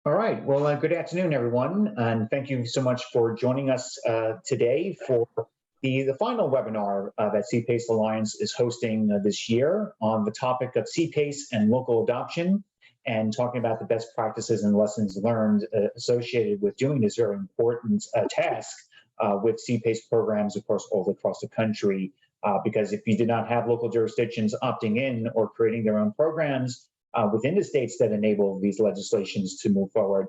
All right. Well, good afternoon, everyone, and thank you so much for joining us today for the final webinar that CPACE Alliance is hosting this year on the topic of CPACE and local adoption, and talking about the best practices and lessons learned associated with doing this very important task with CPACE programs, of course, all across the country. Because if you did not have local jurisdictions opting in or creating their own programs, within the states that enable these legislations to move forward,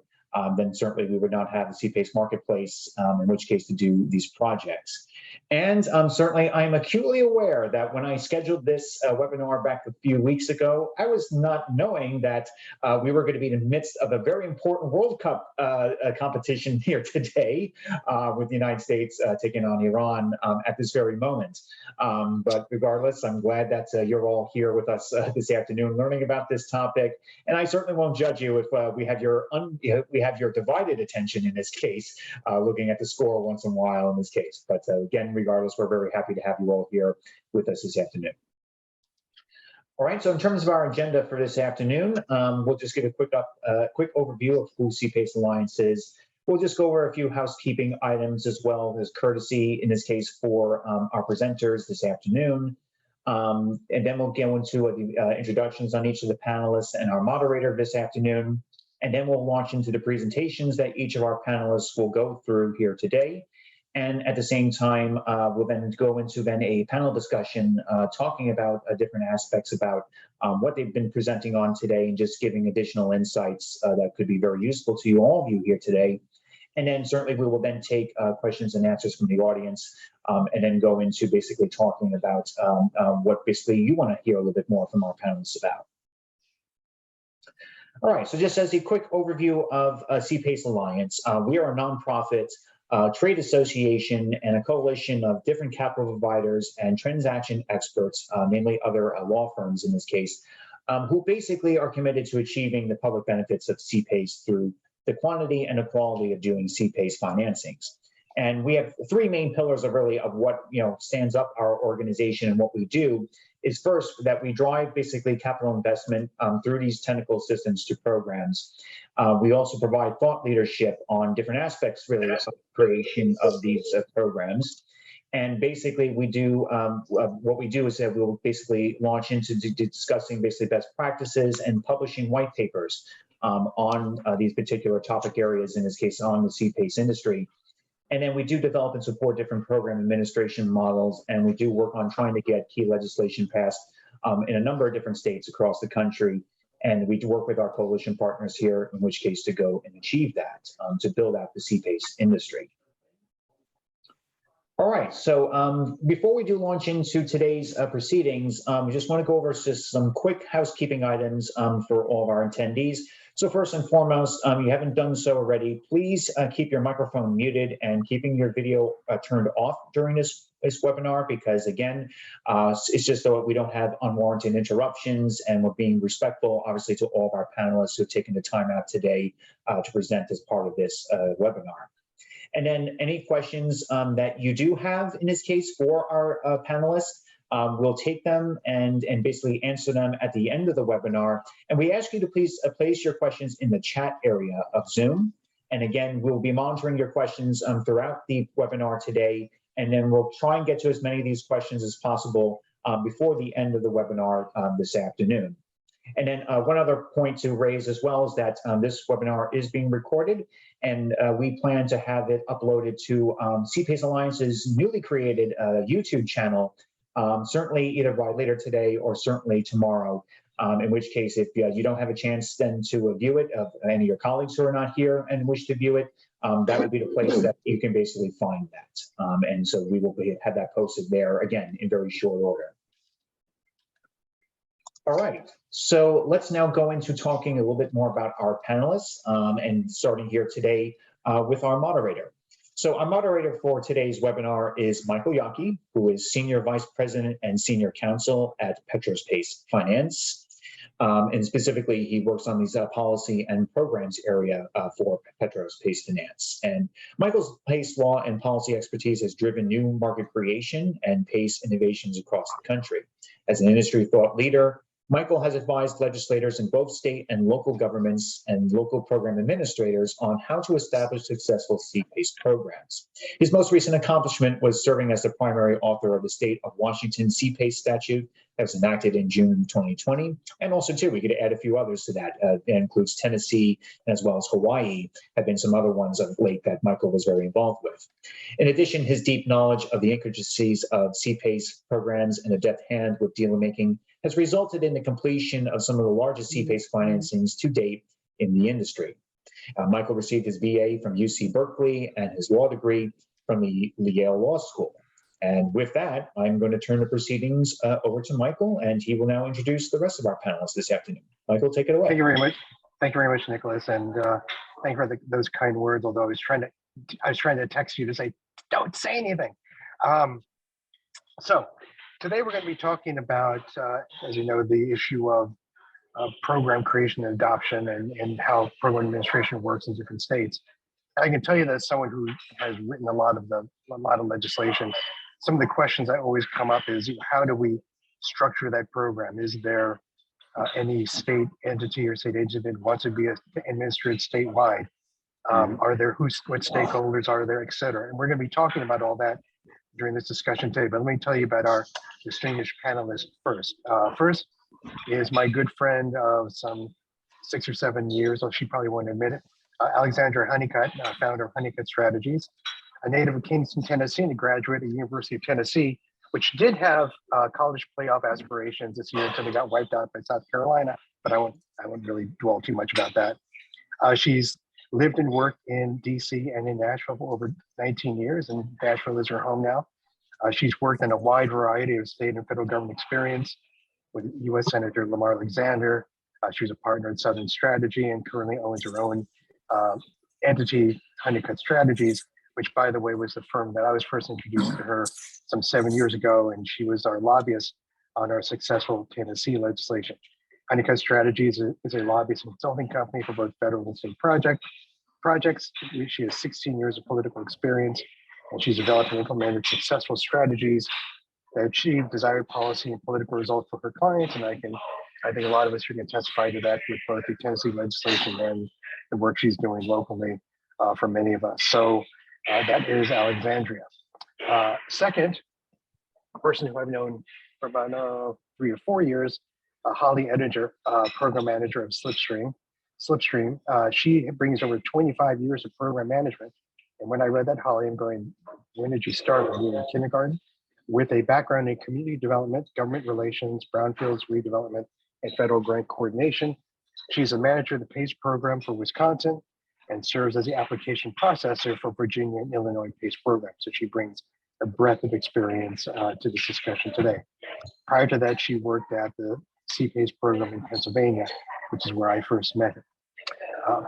then certainly we would not have the CPACE marketplace, in which case to do these projects. And certainly I'm acutely aware that when I scheduled this webinar back a few weeks ago, I was not knowing that we were going to be in the midst of a very important World Cup competition here today, with the United States taking on Iran at this very moment. But regardless, I'm glad that you're all here with us this afternoon learning about this topic. And I certainly won't judge you if we have your divided attention in this case, looking at the score once in a while in this case. But again, regardless, we're very happy to have you all here with us this afternoon. All right, so in terms of our agenda for this afternoon, we'll just give a quick overview of who CPACE Alliance is. We'll just go over a few housekeeping items as well as courtesy, in this case, for our presenters this afternoon. And then we'll go into the introductions on each of the panelists and our moderator this afternoon. And then we'll launch into the presentations that each of our panelists will go through here today. And at the same time, we'll then go into a panel discussion talking about different aspects about what they've been presenting on today and just giving additional insights that could be very useful to all of you here today. And then certainly we will then take questions and answers from the audience, and then go into basically talking about what basically you want to hear a little bit more from our panelists about. All right, so just as a quick overview of CPACE Alliance, we are a nonprofit trade association and a coalition of different capital providers and transaction experts, namely other law firms in this case, who basically are committed to achieving the public benefits of CPACE through the quantity and the quality of doing CPACE financings. And we have three main pillars of what stands up our organization. And what we do is first that we drive basically capital investment through these technical assistance to programs. We also provide thought leadership on different aspects really of creation of these programs. And basically we do, what we do is that we'll basically launch into discussing basically best practices and publishing white papers on these particular topic areas, in this case on the CPACE industry. And then we do develop and support different program administration models, and we do work on trying to get key legislation passed in a number of different states across the country. And we do work with our coalition partners here, in which case to go and achieve that, to build out the CPACE industry. All right, so before we do launch into today's proceedings, we just want to go over just some quick housekeeping items for all of our attendees. So first and foremost, you haven't done so already, please keep your microphone muted and keeping your video turned off during this webinar, because again, it's just so we don't have unwarranted interruptions, and we're being respectful, obviously, to all of our panelists who have taken the time out today to present as part of this webinar. And then any questions that you do have in this case for our panelists, we'll take them and basically answer them at the end of the webinar. And we ask you to please place your questions in the chat area of Zoom. And again, we'll be monitoring your questions throughout the webinar today. And then we'll try and get to as many of these questions as possible before the end of the webinar this afternoon. And then one other point to raise as well is that this webinar is being recorded, and we plan to have it uploaded to CPACE Alliance's newly created YouTube channel, certainly either by later today or certainly tomorrow, in which case if you don't have a chance then to view it, of any of your colleagues who are not here and wish to view it, that would be the place that you can basically find that. And so we will have that posted there, again, in very short order. All right, so let's now go into talking a little bit more about our panelists, and starting here today with our moderator. So our moderator for today's webinar is Michael Yockey, who is Senior Vice President and Senior Counsel at Petros Pace Finance. And specifically, he works on these policy and programs area for Petros Pace Finance. And Michael's PACE law and policy expertise has driven new market creation and PACE innovations across the country. As an industry thought leader, Michael has advised legislators in both state and local governments and local program administrators on how to establish successful CPACE programs. His most recent accomplishment was serving as the primary author of the state of Washington CPACE statute that was enacted in June 2020. And also, too, we could add a few others to that. It includes Tennessee as well as Hawaii have been some other ones of late that Michael was very involved with. In addition, his deep knowledge of the intricacies of CPACE programs and a deft hand with deal making has resulted in the completion of some of the largest CPACE financings to date in the industry. Michael received his BA from UC Berkeley and his law degree from the Yale Law School. And with that, I'm going to turn the proceedings over to Michael, and he will now introduce the rest of our panelists this afternoon. Michael, take it away. Thank you very much. Thank you very much, Nicholas, and thank you for those kind words. Although I was trying to text you to say, don't say anything. So today we're going to be talking about, as you know, the issue of program creation and adoption and how program administration works in different states. I can tell you that as someone who has written a lot of legislation, some of the questions that always come up is, how do we structure that program? Is there any state entity or state agency that wants to be administered statewide? Are there what stakeholders are there, et cetera? And we're going to be talking about all that during this discussion today. But let me tell you about our distinguished panelists first. First is my good friend of some 6 or 7 years, though she probably won't admit it, Alexandra Honeycutt, founder of Honeycutt Strategies, a native of Kingston, Tennessee, and a graduate of the University of Tennessee, which did have college playoff aspirations this year until they got wiped out by South Carolina. But I won't really dwell too much about that. She's lived and worked in DC and in Nashville for over 19 years, and Nashville is her home now. She's worked in a wide variety of state and federal government experience with U.S. Senator Lamar Alexander. She was a partner at Southern Strategy and currently owns her own entity, Honeycutt Strategies, which, by the way, was the firm that I was first introduced to her some 7 years ago, and she was our lobbyist on our successful Tennessee legislation. Honeycutt Strategies is a lobbyist and consulting company for both federal and state projects. She has 16 years of political experience, and she's developed and implemented successful strategies that achieve desired policy and political results for her clients. And I think a lot of us here can testify to that with both the Tennessee legislation and the work she's doing locally for many of us. So that is Alexandria. Second, a person who I've known for about 3 or 4 years, Holly Edinger, program manager of Slipstream. She brings over 25 years of program management. And when I read that, Holly, I'm going, when did you start? When you were in kindergarten? With a background in community development, government relations, brownfields redevelopment, and federal grant coordination. She's a manager of the PACE program for Wisconsin and serves as the application processor for Virginia and Illinois PACE programs. So she brings a breadth of experience to this discussion today. Prior to that, she worked at the CPACE program in Pennsylvania, which is where I first met her.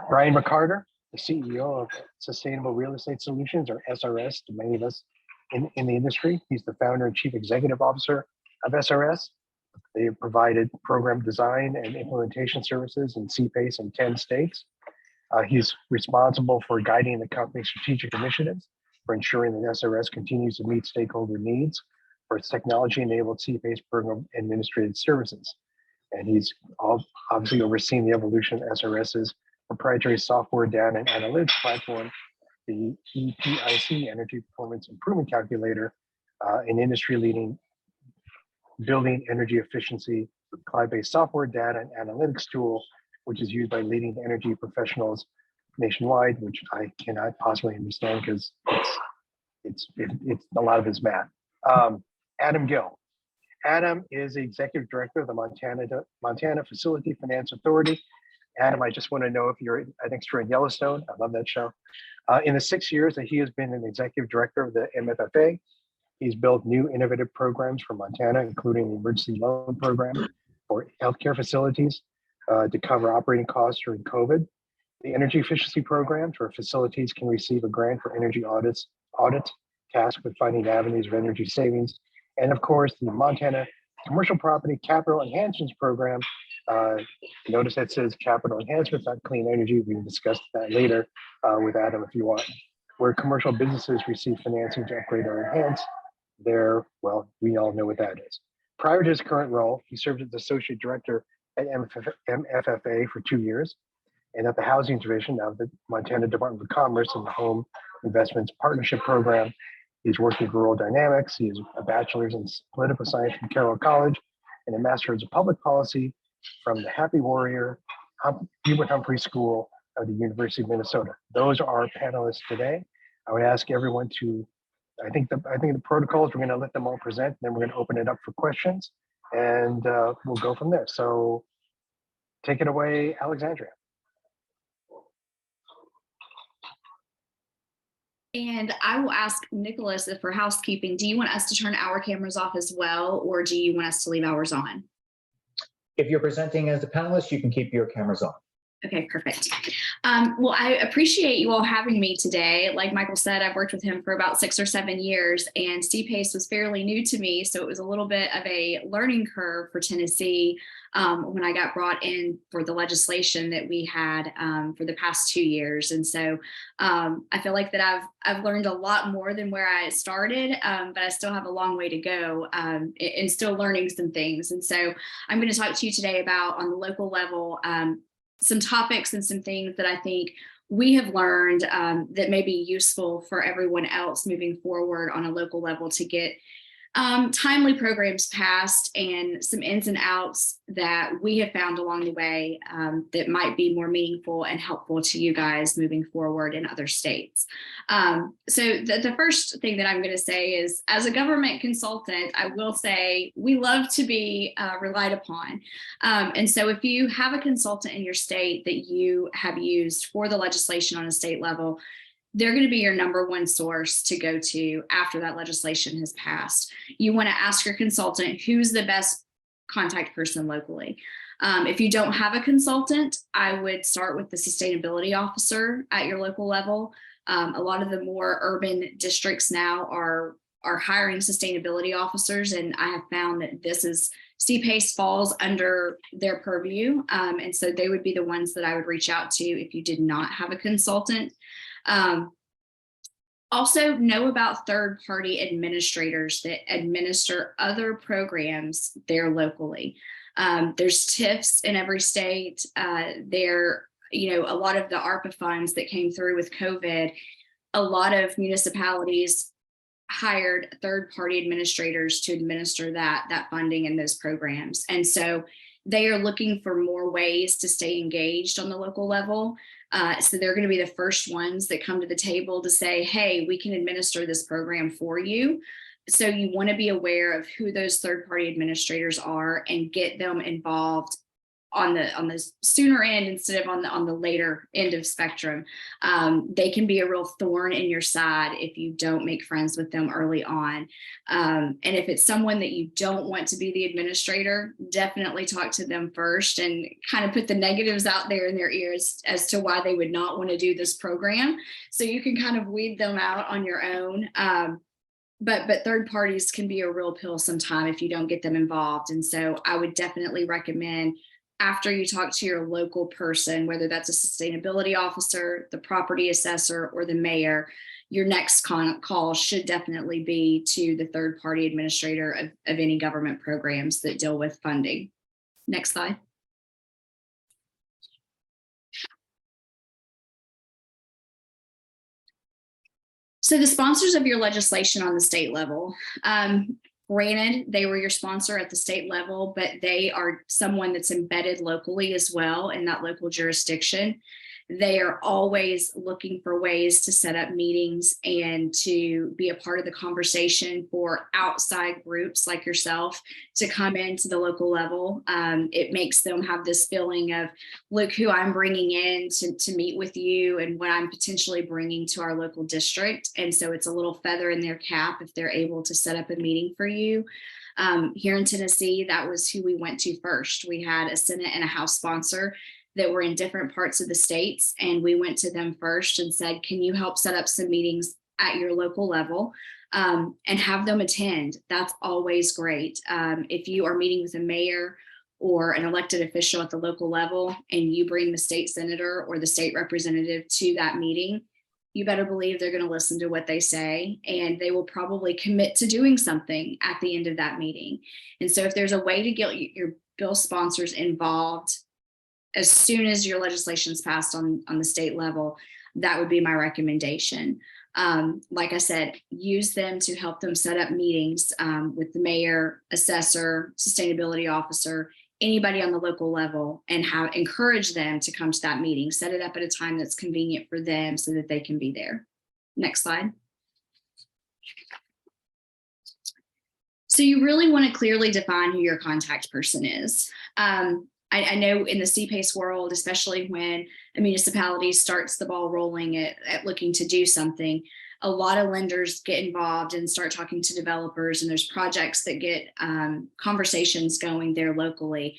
Brian McCarter, the CEO of Sustainable Real Estate Solutions, or SRS, to many of us in the industry. He's the founder and chief executive officer of SRS. They have provided program design and implementation services in CPACE in 10 states. He's responsible for guiding the company's strategic initiatives for ensuring that SRS continues to meet stakeholder needs for its technology-enabled CPACE program administrative services. And he's obviously overseeing the evolution of SRS's proprietary software data and analytics platform, the EPIC, Energy Performance Improvement Calculator, an industry-leading building energy efficiency cloud-based software data and analytics tool, which is used by leading energy professionals nationwide, which I cannot possibly understand because it's a lot of it's math. Adam Gill. Adam is the executive director of the Montana Facility Finance Authority. Adam, I just want to know if you're in Yellowstone. I love that show. In the 6 years that he has been an executive director of the MFFA, he's built new innovative programs for Montana, including the emergency loan program for healthcare facilities to cover operating costs during COVID, the energy efficiency programs where facilities can receive a grant for energy audits tasked with finding avenues of energy savings, and of course, the Montana Commercial Property Capital Enhancements Program. Notice that says capital enhancements, not clean energy. We can discuss that later with Adam if you want, where commercial businesses receive financing to upgrade or enhance their, well, we all know what that is. Prior to his current role, he served as Associate Director at MFFA for 2 years and at the Housing Division of the Montana Department of Commerce in the Home Investments Partnership Program. He's worked in rural dynamics. He has a bachelor's in political science from Carroll College and a master's in public policy from the Happy Warrior Hubert Humphrey School of the University of Minnesota. Those are our panelists today. I would ask everyone to, I think the protocols, we're going to let them all present, then we're going to open it up for questions, and we'll go from there. So take it away, Alexandria. And I will ask Nicholas, for housekeeping, do you want us to turn our cameras off as well, or do you want us to leave ours on? If you're presenting as a panelist, you can keep your cameras on. Okay, perfect. Well, I appreciate you all having me today. Like Michael said, I've worked with him for about 6 or 7 years, and CPACE was fairly new to me. So it was a little bit of a learning curve for Tennessee when I got brought in for the legislation that we had for the past 2 years. And so I feel like that I've learned a lot more than where I started, but I still have a long way to go and still learning some things. And so I'm going to talk to you today about, on the local level, some topics and some things that I think we have learned that may be useful for everyone else moving forward on a local level to get timely programs passed, and some ins and outs that we have found along the way that might be more meaningful and helpful to you guys moving forward in other states. So the first thing that I'm going to say is, as a government consultant, I will say we love to be relied upon. And so if you have a consultant in your state that you have used for the legislation on a state level, they're going to be your number one source to go to after that legislation has passed. You want to ask your consultant who's the best contact person locally. If you don't have a consultant, I would start with the sustainability officer at your local level. A lot of the more urban districts now are hiring sustainability officers, and I have found that CPACE falls under their purview. And so they would be the ones that I would reach out to if you did not have a consultant. Also know about third-party administrators that administer other programs there locally. There's TIFs in every state. A lot of the ARPA funds that came through with COVID, a lot of municipalities hired third-party administrators to administer that funding and those programs. And so they are looking for more ways to stay engaged on the local level. So they're going to be the first ones that come to the table to say, hey, we can administer this program for you. So you want to be aware of who those third-party administrators are and get them involved on the sooner end instead of on the later end of spectrum. They can be a real thorn in your side if you don't make friends with them early on. And if it's someone that you don't want to be the administrator, definitely talk to them first and kind of put the negatives out there in their ears as to why they would not want to do this program. So you can kind of weed them out on your own. But third parties can be a real pill sometime if you don't get them involved. And so I would definitely recommend, after you talk to your local person, whether that's a sustainability officer, the property assessor, or the mayor, your next call should definitely be to the third-party administrator of any government programs that deal with funding. Next slide. So the sponsors of your legislation on the state level, granted, they were your sponsor at the state level, but they are someone that's embedded locally as well in that local jurisdiction. They are always looking for ways to set up meetings and to be a part of the conversation for outside groups like yourself to come into the local level. It makes them have this feeling of, look who I'm bringing in to meet with you and what I'm potentially bringing to our local district. And so it's a little feather in their cap if they're able to set up a meeting for you. Here in Tennessee, that was who we went to first. We had a Senate and a House sponsor that were in different parts of the states. And we went to them first and said, can you help set up some meetings at your local level and have them attend? That's always great. If you are meeting with a mayor or an elected official at the local level and you bring the state senator or the state representative to that meeting, you better believe they're going to listen to what they say, and they will probably commit to doing something at the end of that meeting. And so if there's a way to get your bill sponsors involved as soon as your legislation is passed on the state level, that would be my recommendation. Like I said, use them to help them set up meetings with the mayor, assessor, sustainability officer, anybody on the local level, and encourage them to come to that meeting. Set it up at a time that's convenient for them so that they can be there. Next slide. So you really want to clearly define who your contact person is. I know in the CPACE world, especially when a municipality starts the ball rolling at looking to do something, a lot of lenders get involved and start talking to developers, and there's projects that get conversations going there locally.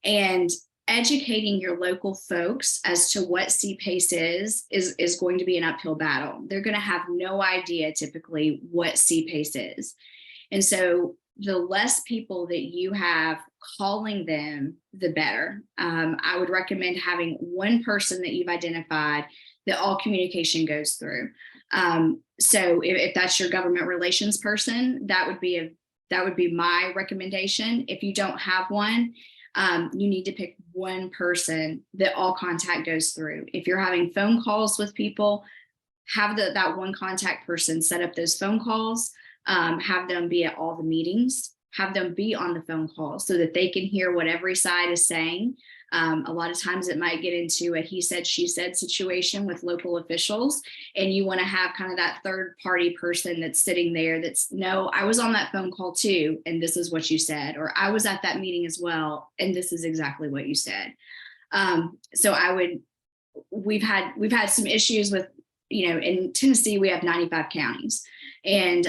And educating your local folks as to what CPACE is going to be an uphill battle. They're going to have no idea typically what CPACE is. And so the less people that you have calling them, the better. I would recommend having one person that you've identified that all communication goes through. So if that's your government relations person, that would be my recommendation. If you don't have one, you need to pick one person that all contact goes through. If you're having phone calls with people, have that one contact person set up those phone calls. Have them be at all the meetings, have them be on the phone call so that they can hear what every side is saying. A lot of times it might get into a he said, she said situation with local officials, and you want to have kind of that third party person that's sitting there that's, no, I was on that phone call too, and this is what you said, or I was at that meeting as well, and this is exactly what you said. So we've had some issues with, in Tennessee, we have 95 counties. And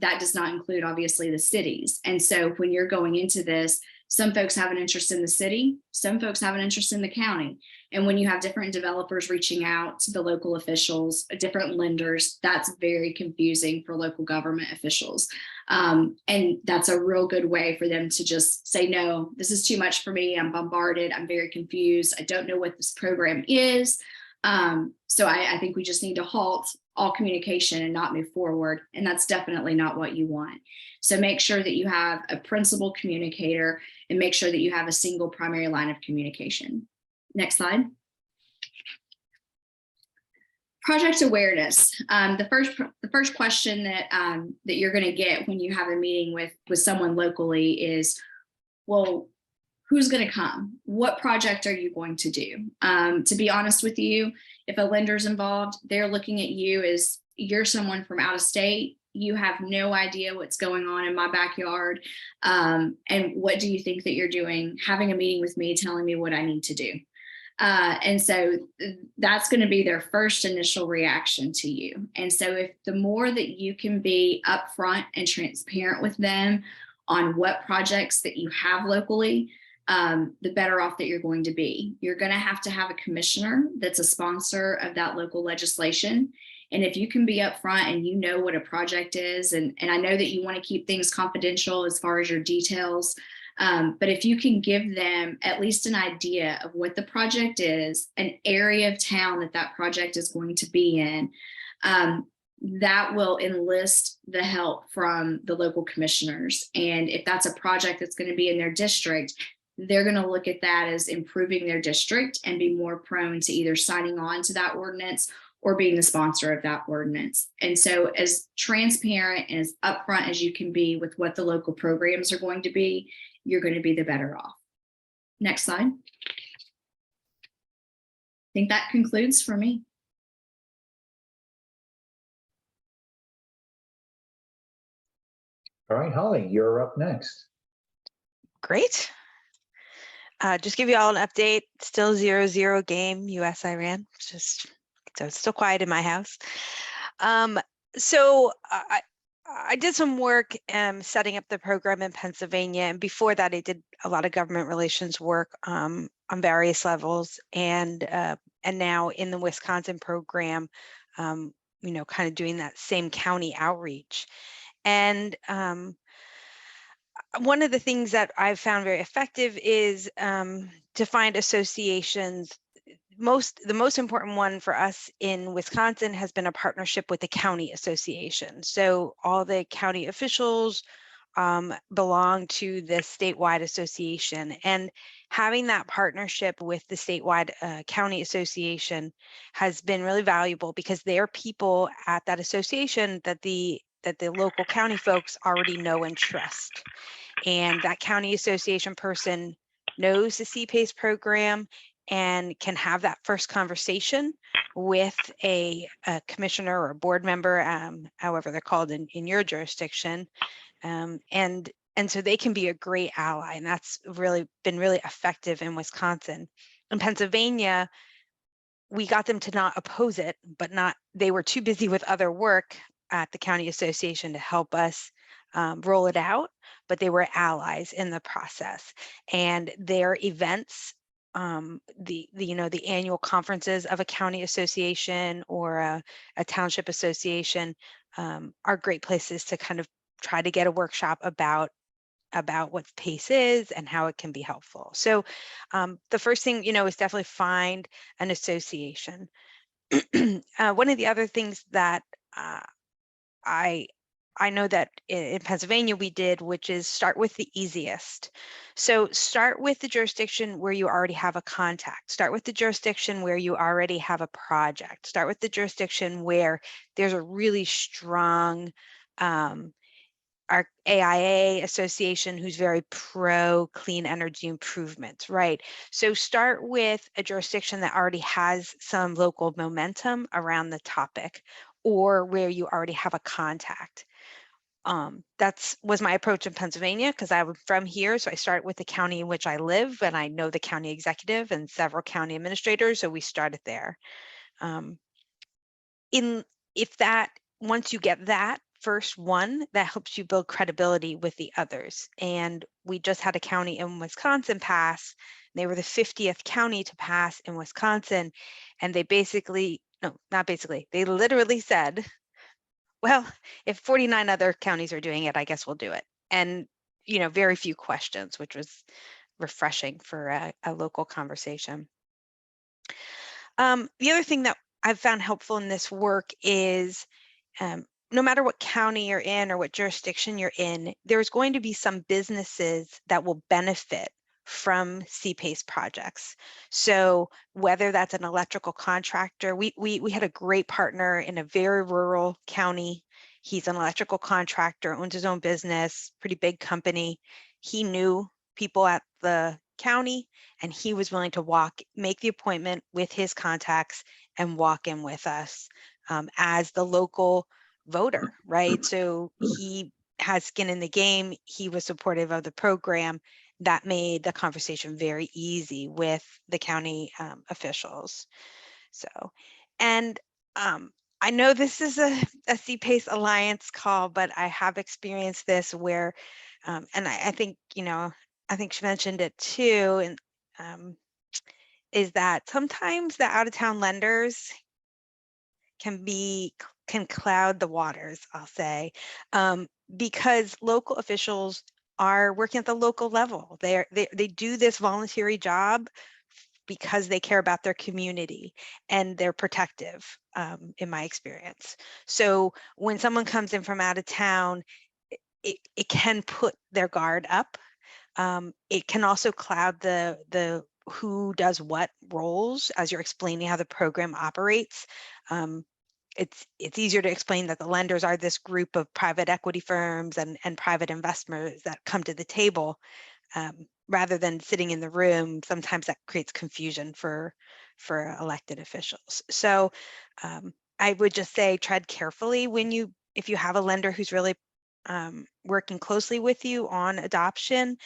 that does not include, obviously, the cities. And so when you're going into this, some folks have an interest in the city, some folks have an interest in the county. And when you have different developers reaching out to the local officials, different lenders, that's very confusing for local government officials. And that's a real good way for them to just say, no, this is too much for me. I'm bombarded. I'm very confused. I don't know what this program is. So I think we just need to halt all communication and not move forward. And that's definitely not what you want. So make sure that you have a principal communicator and make sure that you have a single primary line of communication. Next slide. Project awareness. The first question that you're going to get when you have a meeting with someone locally is, well, who's going to come? What project are you going to do? To be honest with you, if a lender's involved, they're looking at you as you're someone from out of state. You have no idea what's going on in my backyard. And what do you think that you're doing? Having a meeting with me, telling me what I need to do. And so that's going to be their first initial reaction to you. And so if the more that you can be upfront and transparent with them on what projects that you have locally, the better off that you're going to be. You're going to have a commissioner that's a sponsor of that local legislation. And if you can be upfront and you know what a project is, and I know that you want to keep things confidential as far as your details, but if you can give them at least an idea of what the project is, an area of town that project is going to be in, that will enlist the help from the local commissioners. And if that's a project that's going to be in their district, they're going to look at that as improving their district and be more prone to either signing on to that ordinance or being the sponsor of that ordinance. And so as transparent and as upfront as you can be with what the local programs are going to be, you're going to be the better off. Next slide. I think that concludes for me. All right, Holly, you're up next. Great. Just give you all an update. Still 0-0 game, US-Iran. So it's still quiet in my house. So I did some work setting up the program in Pennsylvania, and before that, I did a lot of government relations work on various levels, and now in the Wisconsin program, kind of doing that same county outreach. And one of the things that I've found very effective is to find associations the most important one for us in Wisconsin has been a partnership with the county association. So all the county officials belong to the statewide association, and having that partnership with the statewide county association has been really valuable because there are people at that association that the local county folks already know and trust. And that county association person knows the CPACE program and can have that first conversation with a commissioner or a board member, however they're called in your jurisdiction. And so they can be a great ally, and that's really been really effective in Wisconsin. In Pennsylvania, we got them to not oppose it, but they were too busy with other work at the county association to help us roll it out, but they were allies in the process. And their events, the annual conferences of a county association or a township association are great places to kind of try to get a workshop about what PACE is and how it can be helpful. So the first thing, is definitely find an association. One of the other things that I know that in Pennsylvania we did, which is start with the easiest. So start with the jurisdiction where you already have a contact. Start with the jurisdiction where you already have a project. Start with the jurisdiction where there's a really strong our AIA association who's very pro clean energy improvements, right? So start with a jurisdiction that already has some local momentum around the topic, or where you already have a contact. That's was my approach in Pennsylvania because I'm from here. So I start with the county in which I live, and I know the county executive and several county administrators. So we started there. Once you get that first one, that helps you build credibility with the others. And we just had a county in Wisconsin pass. They were the 50th county to pass in Wisconsin. And they they literally said, well, if 49 other counties are doing it, I guess we'll do it. And, very few questions, which was refreshing for a local conversation. The other thing that I've found helpful in this work is no matter what county you're in or what jurisdiction you're in, there's going to be some businesses that will benefit from CPACE projects. So whether that's an electrical contractor, we had a great partner in a very rural county. He's an electrical contractor, owns his own business, pretty big company. He knew people at the county, and he was willing to make the appointment with his contacts and walk in with us as the local voter, right? So he has skin in the game. He was supportive of the program. That made the conversation very easy with the county officials. So, and I know this is a CPACE Alliance call, but I have experienced this where, and I think, I think she mentioned it too, and is that sometimes the out-of-town lenders can cloud the waters, I'll say, because local officials are working at the local level. They do this voluntary job because they care about their community, and they're protective, in my experience. So when someone comes in from out of town, it can put their guard up. It can also cloud the who does what roles as you're explaining how the program operates. It's easier to explain that the lenders are this group of private equity firms and private investors that come to the table, rather than sitting in the room. Sometimes that creates confusion for elected officials. So I would just say tread carefully if you have a lender who's really working closely with you on adoption.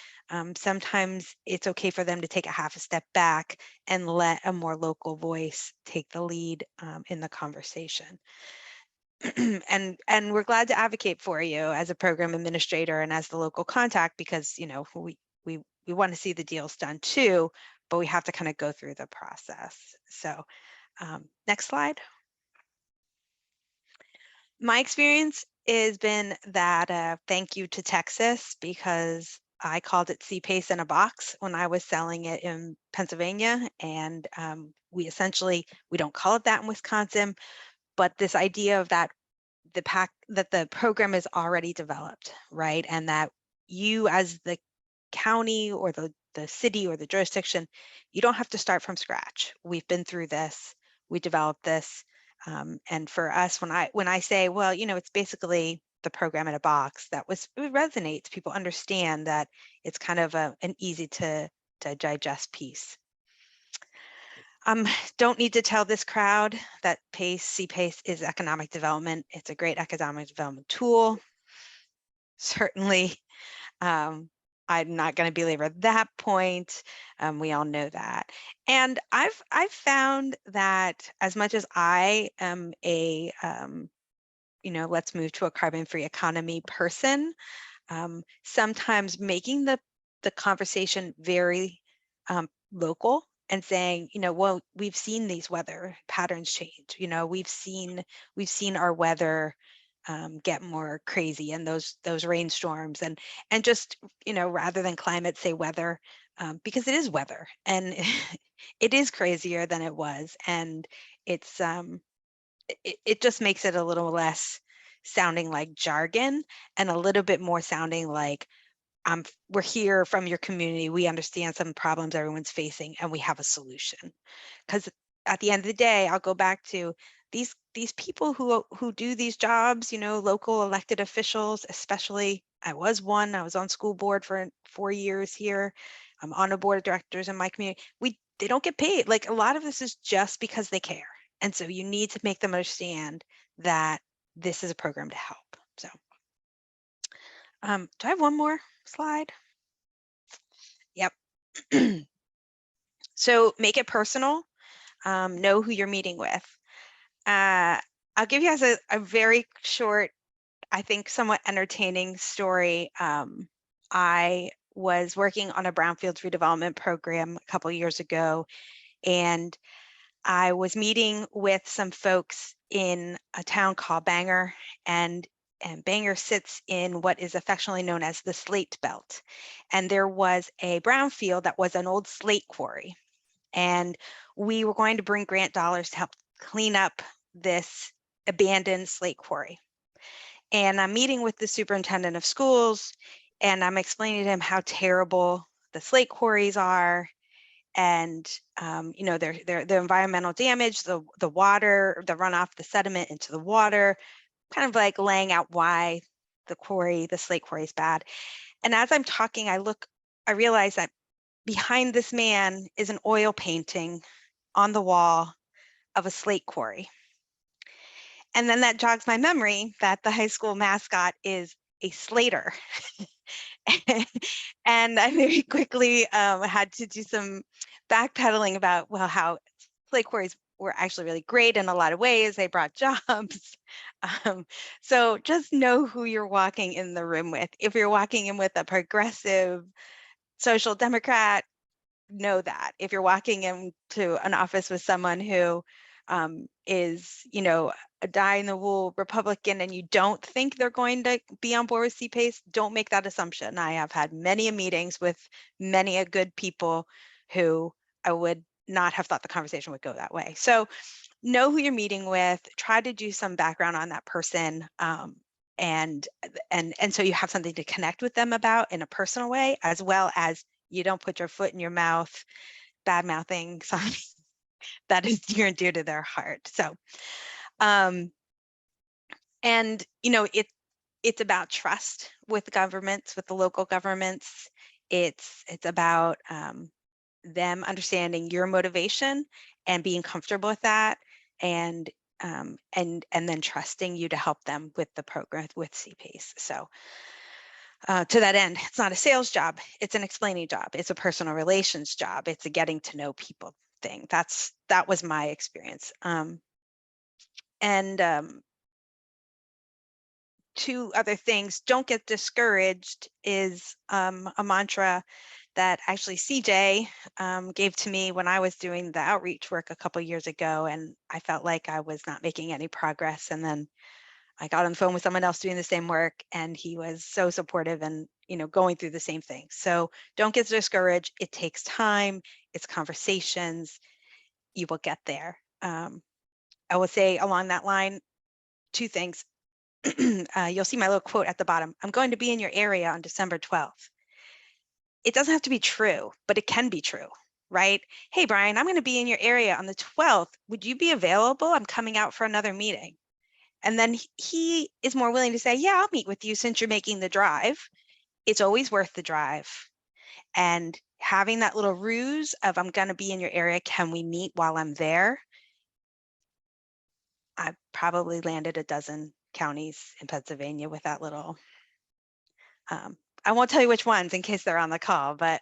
Sometimes it's okay for them to take a half a step back and let a more local voice take the lead in the conversation. And we're glad to advocate for you as a program administrator and as the local contact, because we want to see the deals done too, but we have to kind of go through the process. So next slide. My experience has been that thank you to Texas, because I called it CPACE in a box when I was selling it in Pennsylvania. And we don't call it that in Wisconsin, but this idea of that the program is already developed, right? And that you as the county or the city or the jurisdiction, you don't have to start from scratch. We've been through this, we developed this. And for us, when I say, well, it's basically the program in a box, it resonates. People understand that it's kind of an easy to digest piece. Don't need to tell this crowd that CPACE is economic development. It's a great economic development tool. Certainly, I'm not going to belabor that point. We all know that. And I've found that as much as I am a, let's move to a carbon-free economy person, sometimes making the conversation very local and saying, well, we've seen these weather patterns change. We've seen our weather get more crazy, and those rainstorms, and just, rather than climate, say weather, because it is weather, and it is crazier than it was, and it's it just makes it a little less sounding like jargon and a little bit more sounding like we're here from your community. We understand some problems everyone's facing, and we have a solution. Because at the end of the day, I'll go back to these people who do these jobs, local elected officials, especially. I was on school board for 4 years here. I'm on a board of directors in my community. They don't get paid. Like, a lot of this is just because they care. And so you need to make them understand that this is a program to help. So do I have one more slide? Yep. So make it personal. Know who you're meeting with. I'll give you guys a very short, I think somewhat entertaining story. I was working on a brownfields redevelopment program a couple of years ago, and I was meeting with some folks in a town called Bangor, and Bangor sits in what is affectionately known as the Slate Belt. And there was a brownfield that was an old slate quarry. And we were going to bring grant dollars to help clean up this abandoned slate quarry. And I'm meeting with the superintendent of schools, and I'm explaining to him how terrible the slate quarries are, and the environmental damage, the water, the runoff, the sediment into the water, kind of like laying out why the slate quarry is bad. And as I'm talking, I realize that behind this man is an oil painting on the wall of a slate quarry. And then that jogs my memory that the high school mascot is a slater. And I very quickly had to do some backpedaling about, well, how slate quarries were actually really great in a lot of ways. They brought jobs. So just know who you're walking in the room with. If you're walking in with a progressive social democrat, know that. If you're walking into an office with someone who is, a die-in-the-wool Republican, and you don't think they're going to be on board with CPACE, don't make that assumption. I have had many meetings with many good people who I would not have thought the conversation would go that way. So know who you're meeting with, try to do some background on that person, and so you have something to connect with them about in a personal way, as well as you don't put your foot in your mouth, bad-mouthing something that is near and dear to their heart. So, and it's about trust with governments, with the local governments. It's about them understanding your motivation and being comfortable with that, and then trusting you to help them with the program with CPACE. So to that end, it's not a sales job, it's an explaining job, it's a personal relations job, it's a getting to know people thing. That was my experience. Two other things: don't get discouraged is a mantra that actually CJ gave to me when I was doing the outreach work a couple years ago, and I felt like I was not making any progress. And then I got on the phone with someone else doing the same work, and he was so supportive and going through the same thing. So don't get discouraged. It takes time. It's conversations. You will get there. I will say along that line, 2 things. You'll see my little quote at the bottom. I'm going to be in your area on December 12th. It doesn't have to be true, but it can be true, right? Hey, Brian, I'm going to be in your area on the 12th. Would you be available? I'm coming out for another meeting. And then he is more willing to say, yeah, I'll meet with you since you're making the drive. It's always worth the drive. And having that little ruse of, I'm going to be in your area. Can we meet while I'm there? I probably landed a dozen counties in Pennsylvania with that little, I won't tell you which ones in case they're on the call, but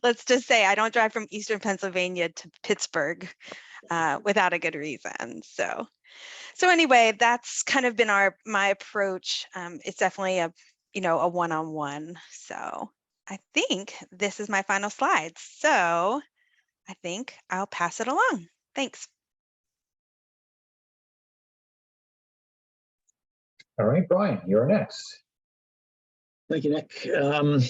let's just say I don't drive from Eastern Pennsylvania to Pittsburgh without a good reason. So anyway, that's kind of been my approach. It's definitely a one-on-one. So I think this is my final slide. So I think I'll pass it along. Thanks. All right, Brian, you're next. Thank you, Nick. I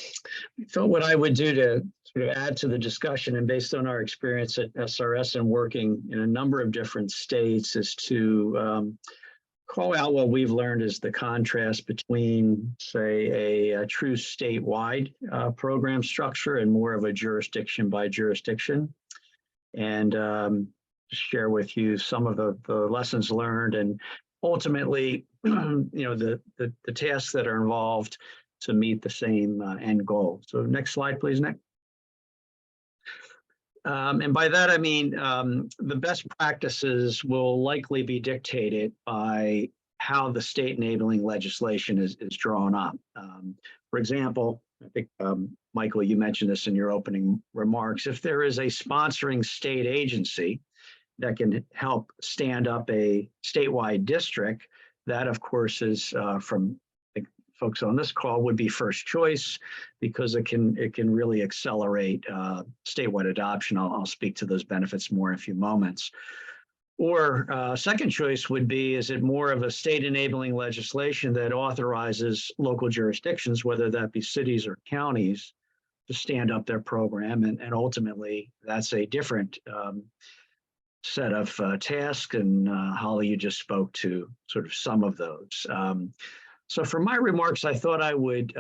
thought what I would do to sort of add to the discussion, and based on our experience at SRS and working in a number of different states, is to call out what we've learned is the contrast between, say, a true statewide program structure and more of a jurisdiction by jurisdiction, and share with you some of the lessons learned and ultimately, the tasks that are involved to meet the same end goal. So next slide, please, Nick. And by that, I mean, the best practices will likely be dictated by how the state enabling legislation is drawn up. For example, I think, Michael, you mentioned this in your opening remarks. If there is a sponsoring state agency that can help stand up a statewide district, that, of course, is from folks on this call would be first choice because it can really accelerate statewide adoption. I'll speak to those benefits more in a few moments. Or second choice would be, is it more of a state enabling legislation that authorizes local jurisdictions, whether that be cities or counties, to stand up their program, and ultimately that's a different set of tasks, and Holly, you just spoke to sort of some of those. So for my remarks, I thought I would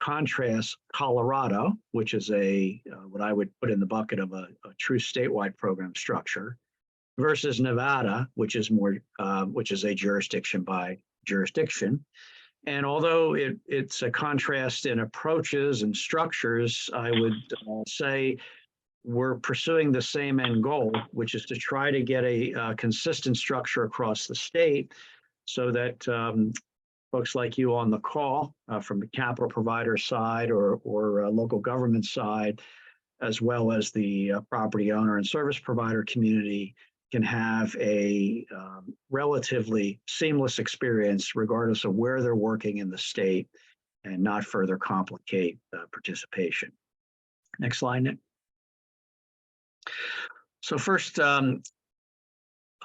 contrast Colorado, which is what I would put in the bucket of a true statewide program structure, versus Nevada, which is a jurisdiction by jurisdiction. And although it's a contrast in approaches and structures, I would say we're pursuing the same end goal, which is to try to get a consistent structure across the state so that folks like you on the call from the capital provider side or local government side, as well as the property owner and service provider community, can have a relatively seamless experience regardless of where they're working in the state and not further complicate participation. Next slide, Nick. So first, I'll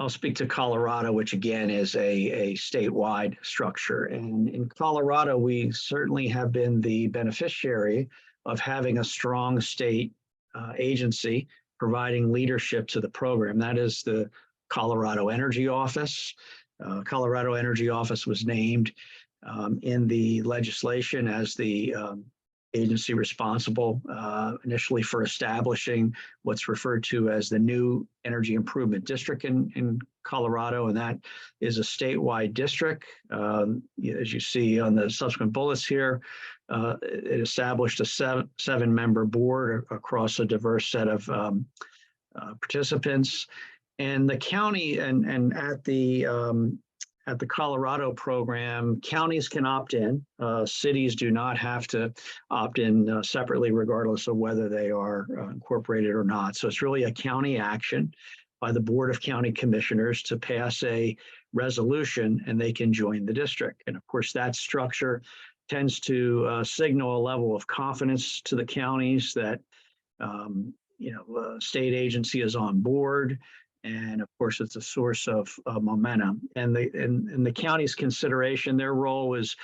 speak to Colorado, which again is a statewide structure. And in Colorado, we certainly have been the beneficiary of having a strong state agency providing leadership to the program. That is the Colorado Energy Office. Colorado Energy Office was named in the legislation as the agency responsible initially for establishing what's referred to as the new Energy Improvement District in Colorado, and that is a statewide district. As you see on the subsequent bullets here, it established a seven-member board across a diverse set of participants. And the county and at the Colorado program, counties can opt in. Cities do not have to opt in separately, regardless of whether they are incorporated or not. So it's really a county action by the Board of County Commissioners to pass a resolution, and they can join the district. And of course, that structure tends to signal a level of confidence to the counties that state agency is on board. And of course, it's a source of momentum. And the county's consideration, their role is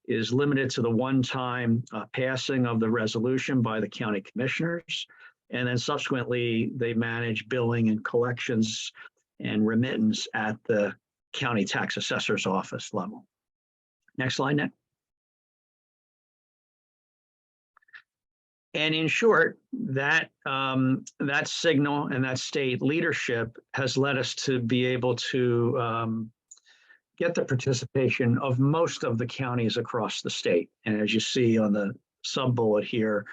is limited to the one-time passing of the resolution by the county commissioners. And then subsequently, they manage billing and collections and remittance at the county tax assessor's office level. Next slide, Nick. And in short, that signal and that state leadership has led us to be able to get the participation of most of the counties across the state. And as you see on the sub-bullet here,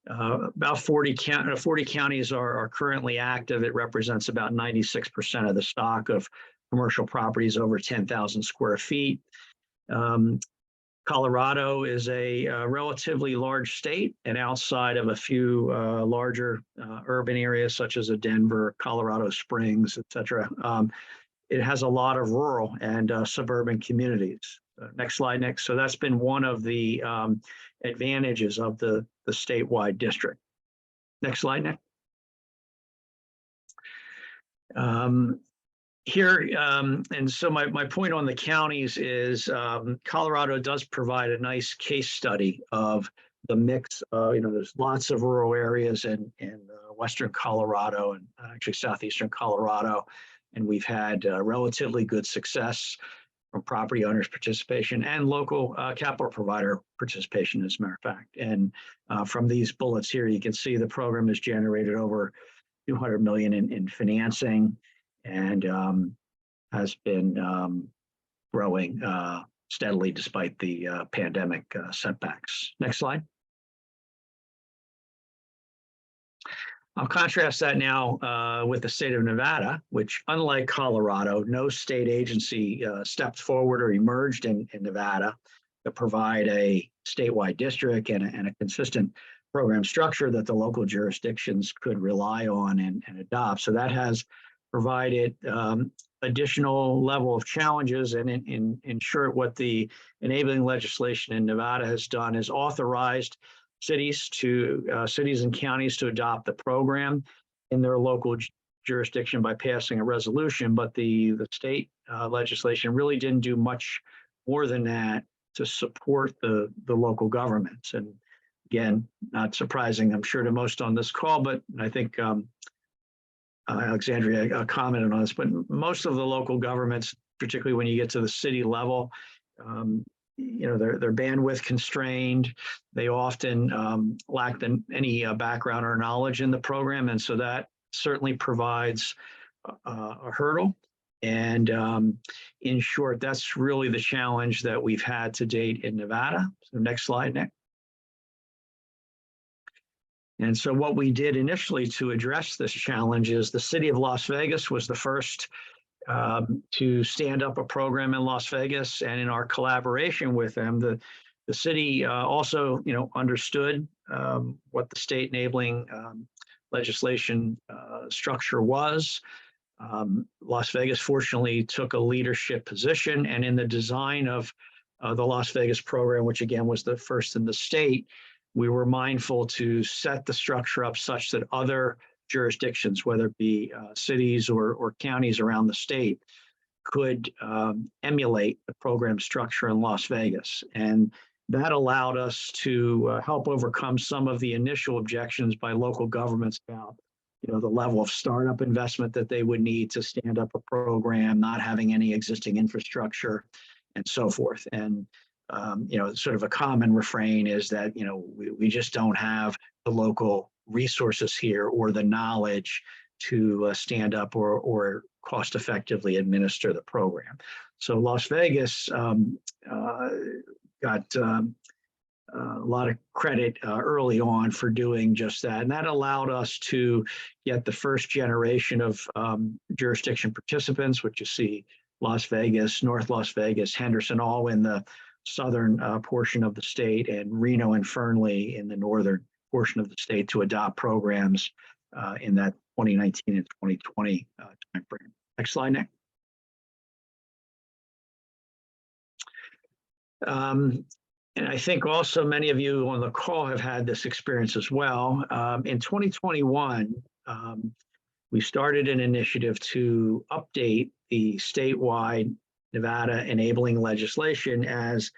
about 40 counties are currently active. It represents about 96% of the stock of commercial properties over 10,000 square feet. Colorado is a relatively large state, and outside of a few larger urban areas such as Denver, Colorado Springs, et cetera, it has a lot of rural and suburban communities. Next slide, Nick. So that's been one of the advantages of the statewide district. Next slide, Nick. Here, and so my point on the counties is Colorado does provide a nice case study of the mix. There's lots of rural areas in western Colorado and actually southeastern Colorado, and we've had relatively good success from property owners' participation and local capital provider participation, as a matter of fact. And from these bullets here, you can see the program has generated over $200 million in financing, and has been growing steadily despite the pandemic setbacks. Next slide. I'll contrast that now with the state of Nevada, which, unlike Colorado, no state agency stepped forward or emerged in Nevada to provide a statewide district and a consistent program structure that the local jurisdictions could rely on and adopt. So that has provided additional level of challenges, and in short, what the enabling legislation in Nevada has done is authorized cities and counties to adopt the program in their local jurisdiction by passing a resolution, but the state legislation really didn't do much more than that to support the local governments. And again, not surprising, I'm sure, to most on this call, but I think Alexandria commented on this, but most of the local governments, particularly when you get to the city level, they're bandwidth constrained. They often lack any background or knowledge in the program, and so that certainly provides a hurdle. And in short, that's really the challenge that we've had to date in Nevada. So next slide, Nick. And so what we did initially to address this challenge is the city of Las Vegas was the first to stand up a program in Las Vegas, and in our collaboration with them, the city also understood what the state enabling legislation structure was. Las Vegas fortunately took a leadership position, and in the design of the Las Vegas program, which again was the first in the state, we were mindful to set the structure up such that other jurisdictions, whether it be cities or counties around the state, could emulate the program structure in Las Vegas. And that allowed us to help overcome some of the initial objections by local governments about the level of startup investment that they would need to stand up a program, not having any existing infrastructure, and so forth. And sort of a common refrain is that, we just don't have the local resources here or the knowledge to stand up or cost effectively administer the program. So Las Vegas got a lot of credit early on for doing just that. And that allowed us to get the first generation of jurisdiction participants, which you see Las Vegas, North Las Vegas, Henderson, all in the southern portion of the state, and Reno and Fernley in the northern portion of the state, to adopt programs in that 2019 and 2020 timeframe. Next slide, Nick. And I think also many of you on the call have had this experience as well. In 2021, we started an initiative to update the statewide Nevada enabling legislation as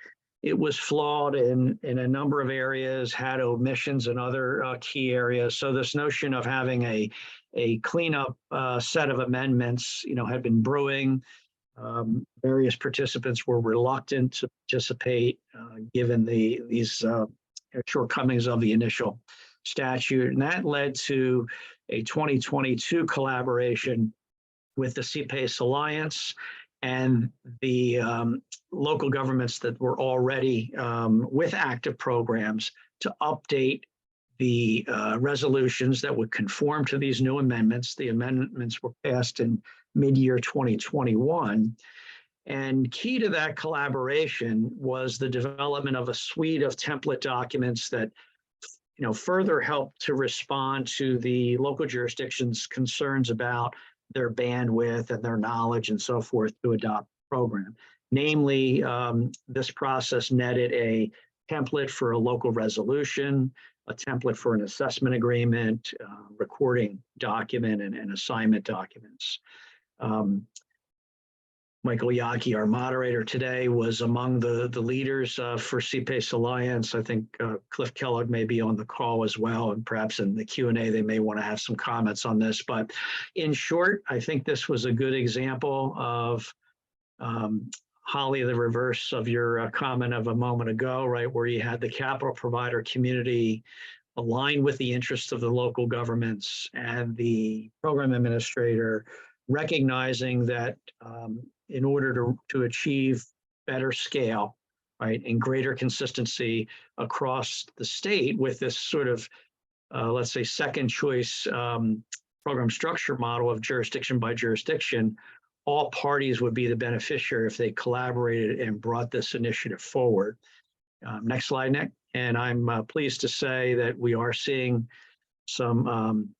it was flawed in a number of areas, had omissions in other key areas. So this notion of having a cleanup set of amendments, had been brewing. Various participants were reluctant to participate given these shortcomings of the initial statute. And that led to a 2022 collaboration with the CPACE Alliance and the local governments that were already with active programs to update the resolutions that would conform to these new amendments. The amendments were passed in mid-year 2021. And key to that collaboration was the development of a suite of template documents that further helped to respond to the local jurisdictions' concerns about their bandwidth and their knowledge and so forth to adopt the program. Namely, this process netted a template for a local resolution, a template for an assessment agreement, recording document, and assignment documents. Michael Yaki, our moderator today, was among the leaders for CPACE Alliance. I think Cliff Kellogg may be on the call as well, and perhaps in the Q&A they may want to have some comments on this. But in short, I think this was a good example of, Holly, the reverse of your comment of a moment ago, right, where you had the capital provider community aligned with the interests of the local governments and the program administrator recognizing that in order to achieve better scale, right, and greater consistency across the state with this sort of, let's say, second choice program structure model of jurisdiction by jurisdiction, all parties would be the beneficiary if they collaborated and brought this initiative forward. Next slide, Nick. And I'm pleased to say that we are seeing some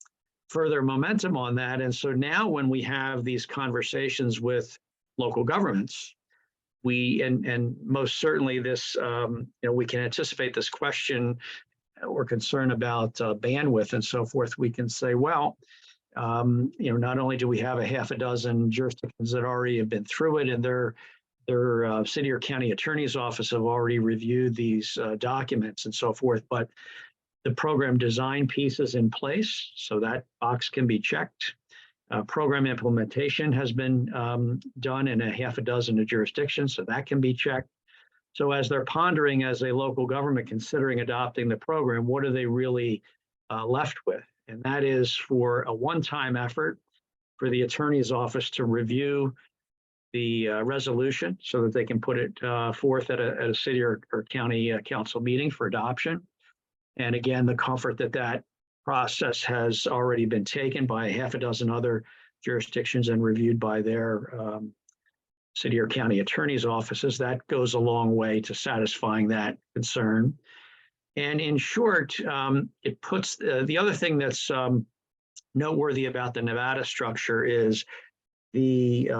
further momentum on that. And so now when we have these conversations with local governments, and most certainly this, we can anticipate this question or concern about bandwidth and so forth. We can say, well, not only do we have a half a dozen jurisdictions that already have been through it and their city or county attorney's office have already reviewed these documents and so forth, but the program design piece is in place, so that box can be checked. Program implementation has been done in a half a dozen of jurisdictions, so that can be checked. So as they're pondering as a local government considering adopting the program, what are they really left with? And that is for a one-time effort for the attorney's office to review the resolution so that they can put it forth at a city or county council meeting for adoption. And again, the comfort that that process has already been taken by a half a dozen other jurisdictions and reviewed by their city or county attorney's offices, that goes a long way to satisfying that concern. And in short, it puts the other thing that's noteworthy about the Nevada structure is the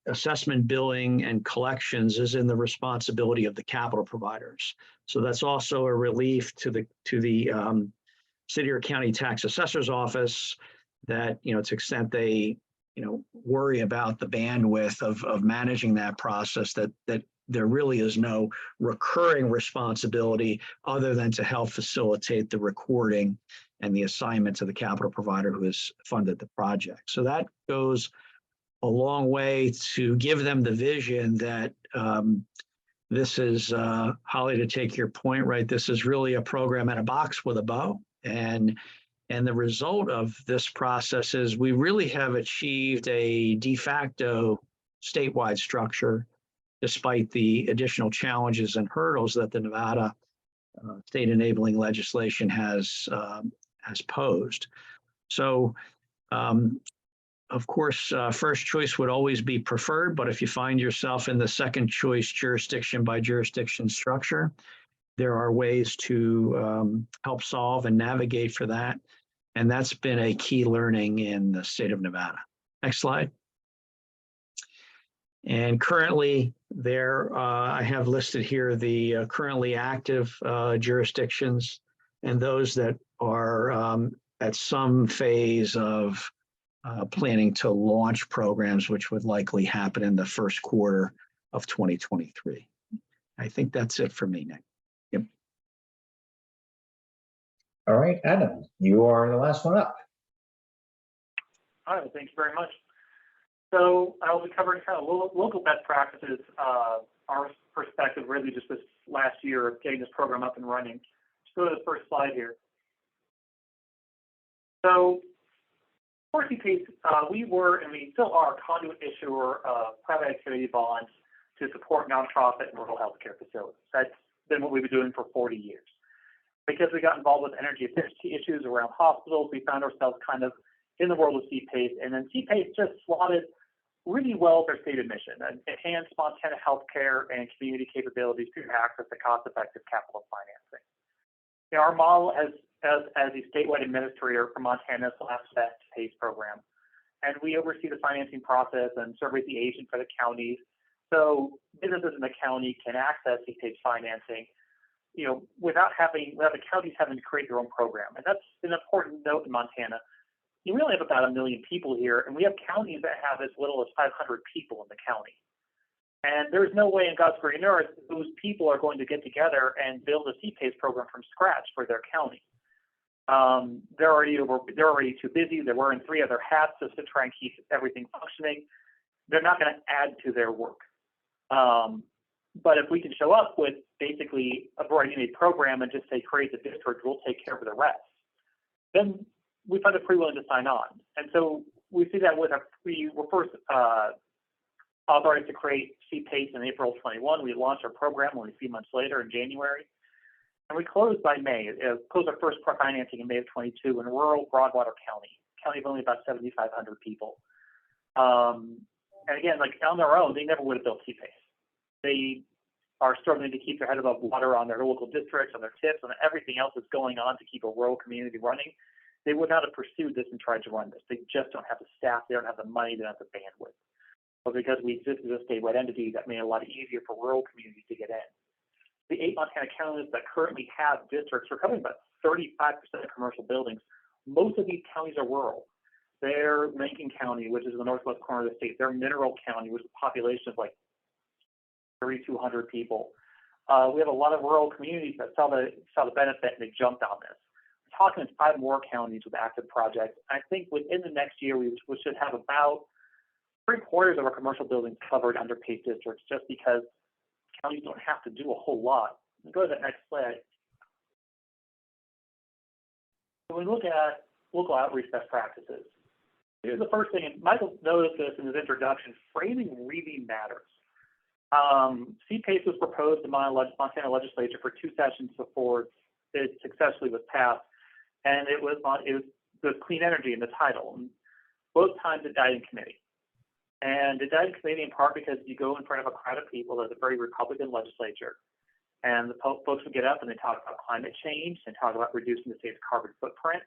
assessment, billing, and collections is in the responsibility of the capital providers. So that's also a relief to the city or county tax assessor's office that, to the extent they, worry about the bandwidth of managing that process, that there really is no recurring responsibility other than to help facilitate the recording and the assignment to the capital provider who has funded the project. So that goes a long way to give them the vision that this is, Holly, to take your point, right, this is really a program in a box with a bow. And the result of this process is we really have achieved a de facto statewide structure, despite the additional challenges and hurdles that the Nevada state enabling legislation has posed. So, of course, first choice would always be preferred, but if you find yourself in the second choice jurisdiction by jurisdiction structure, there are ways to help solve and navigate for that. And that's been a key learning in the state of Nevada. Next slide. And currently there, I have listed here the currently active jurisdictions and those that are at some phase of planning to launch programs, which would likely happen in the first quarter of 2023. I think that's it for me, Nick. All right, Adam, you are the last one up. All right, thank you very much. So I will be covering kind of local best practices, our perspective really just this last year of getting this program up and running. Let's go to the first slide here. So for CPACE, we were and we still are a conduit issuer of private activity bonds to support nonprofit and rural healthcare facilities. That's been what we've been doing for 40 years. Because we got involved with energy efficiency issues around hospitals, we found ourselves kind of in the world of CPACE, and then CPACE just slotted really well their stated mission, enhance Montana healthcare and community capabilities through access to cost-effective capital financing. You know, our model as a statewide administrator for Montana's last best PACE program, and we oversee the financing process and serve as the agent for the counties, so businesses in the county can access CPACE financing, you know, without the counties having to create their own program. And that's an important note in Montana. You really have about 1 million people here, and we have counties that have as little as 500 people in the county. And there's no way in God's green earth those people are going to get together and build a CPACE program from scratch for their county. They're already too busy. They're wearing 3 other hats just to try and keep everything functioning. They're not going to add to their work. But if we can show up with basically a ready-made program and just say, create the district, we'll take care of the rest, then we find it pretty willing to sign on. And so we see that with we were first authorized to create CPACE in April 21. We launched our program only a few months later in January. And we closed by May, closed our first financing in May of 22 in rural Broadwater County of only about 7,500 people. And again, like on their own, they never would have built CPACE. They are struggling to keep their head above water on their local districts, on their TIPs, on everything else that's going on to keep a rural community running. They would not have pursued this and tried to run this. They just don't have the staff, they don't have the money, they don't have the bandwidth. But because we exist as a statewide entity, that made it a lot easier for rural communities to get in. The 8 Montana counties that currently have districts are covering about 35% of commercial buildings. Most of these counties are rural. They're Rankin County, which is in the northwest corner of the state. They're Mineral County, which is a population of like 3,200 people. We have a lot of rural communities that saw the benefit and they jumped on this. We're talking 5 more counties with active projects. I think within the next year, we should have about 3/4 of our commercial buildings covered under PACE districts, just because counties don't have to do a whole lot. Go to that next slide. When we look at local outreach best practices, here's the first thing, and Michael noticed this in his introduction, framing really matters. CPACE was proposed to Montana legislature for 2 sessions before it successfully was passed, and it was the clean energy in the title. And both times it died in committee. And it died in committee in part because you go in front of a crowd of people, there's a very Republican legislature, and the folks would get up and they talk about climate change and talk about reducing the state's carbon footprint.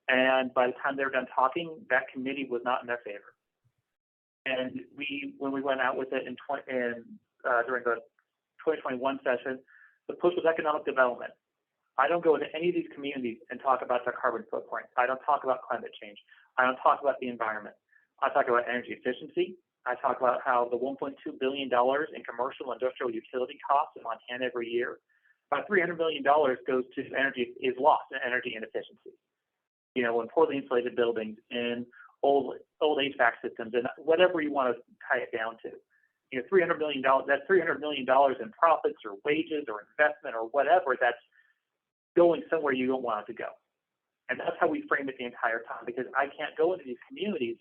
And by the time they were done talking, that committee was not in their favor. And when we went out with it during the 2021 session, the push was economic development. I don't go into any of these communities and talk about their carbon footprint. I don't talk about climate change. I don't talk about the environment. I talk about energy efficiency. I talk about how the $1.2 billion in commercial and industrial utility costs in Montana every year, about $300 million goes to is lost in energy inefficiency. You know, in poorly insulated buildings, in old HVAC systems, and whatever you want to tie it down to. You know, $300 million, that's $300 million in profits or wages or investment or whatever that's going somewhere you don't want it to go. And that's how we frame it the entire time, because I can't go into these communities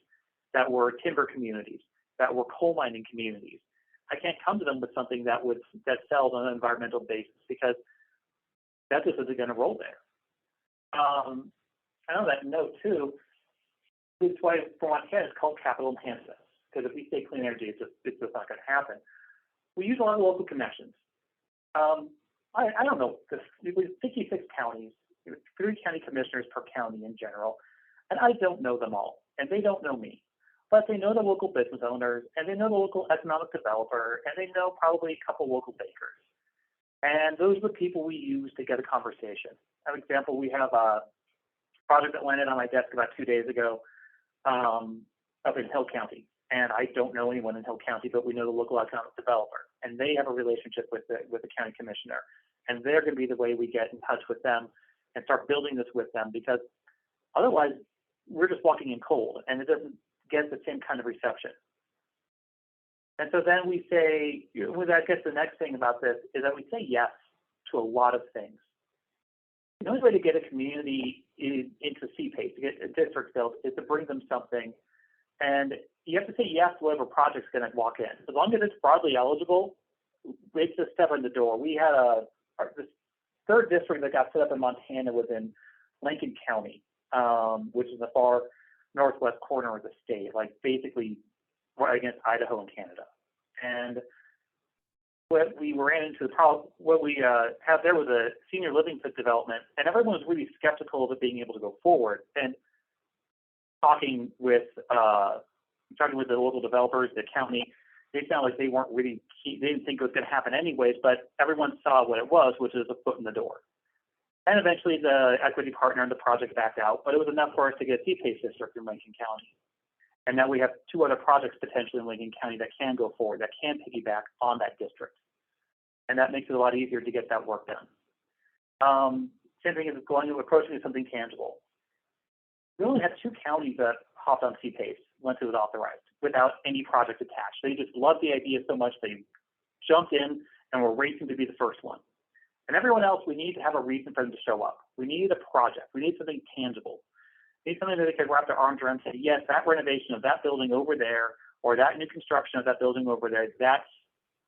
that were timber communities, that were coal mining communities. I can't come to them with something that sells on an environmental basis, because that just isn't going to roll there. And on that note too, that's why for Montana it's called capital enhancement, because if we say clean energy, it's just not going to happen. We use a lot of local connections. I don't know, we have 56 counties, 3 county commissioners per county in general, and I don't know them all, and they don't know me. But they know the local business owners, and they know the local economic developer, and they know probably a couple local bakers. And those are the people we use to get a conversation. For example, we have a project that landed on my desk about 2 days ago up in Hill County. and I don't know anyone in Hill County, but we know the local economic developer, and they have a relationship with the county commissioner, and they're going to be the way we get in touch with them and start building this with them, because otherwise we're just walking in cold, and it doesn't get the same kind of reception. And so then we say, I guess the next thing about this is that we say yes to a lot of things. The only way to get a community into CPACE, to get a district built, is to bring them something. And you have to say yes to whatever project's going to walk in. As long as it's broadly eligible, it's a step in the door. We had this third district that got set up in Montana was in Lincoln County, which is the far northwest corner of the state, like basically right against Idaho and Canada. And what we ran into, what we had there was a senior living development, and everyone was really skeptical of it being able to go forward. And talking with the local developers, the county, they sound like they weren't really key. They didn't think it was going to happen anyways, but everyone saw what it was, which is a foot in the door. And eventually the equity partner in the project backed out, but it was enough for us to get a CPACE district in Lincoln County. And now we have 2 other projects potentially in Lincoln County that can go forward, that can piggyback on that district. And that makes it a lot easier to get that work done. Same thing is approaching something tangible. We only had 2 counties that hopped on CPACE once it was authorized without any project attached. They just loved the idea so much they jumped in and were racing to be the first one. And everyone else, we need to have a reason for them to show up. We need a project. We need something tangible. We need something that they can wrap their arms around and say, yes, that renovation of that building over there, or that new construction of that building over there, that's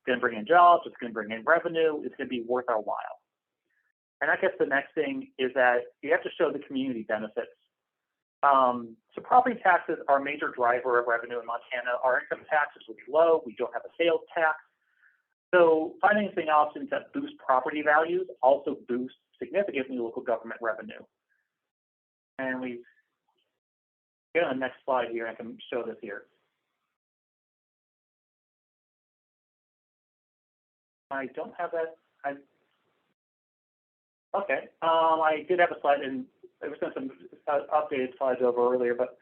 going to bring in jobs, it's going to bring in revenue, it's going to be worth our while. And I guess the next thing is that you have to show the community benefits. So property taxes are a major driver of revenue in Montana. Our income taxes will be low. We don't have a sales tax. So financing options that boost property values also boost significantly local government revenue. And we get on the next slide here. I can show this here. I don't have that. Okay. I did have a slide, and there was some updated slides over earlier, but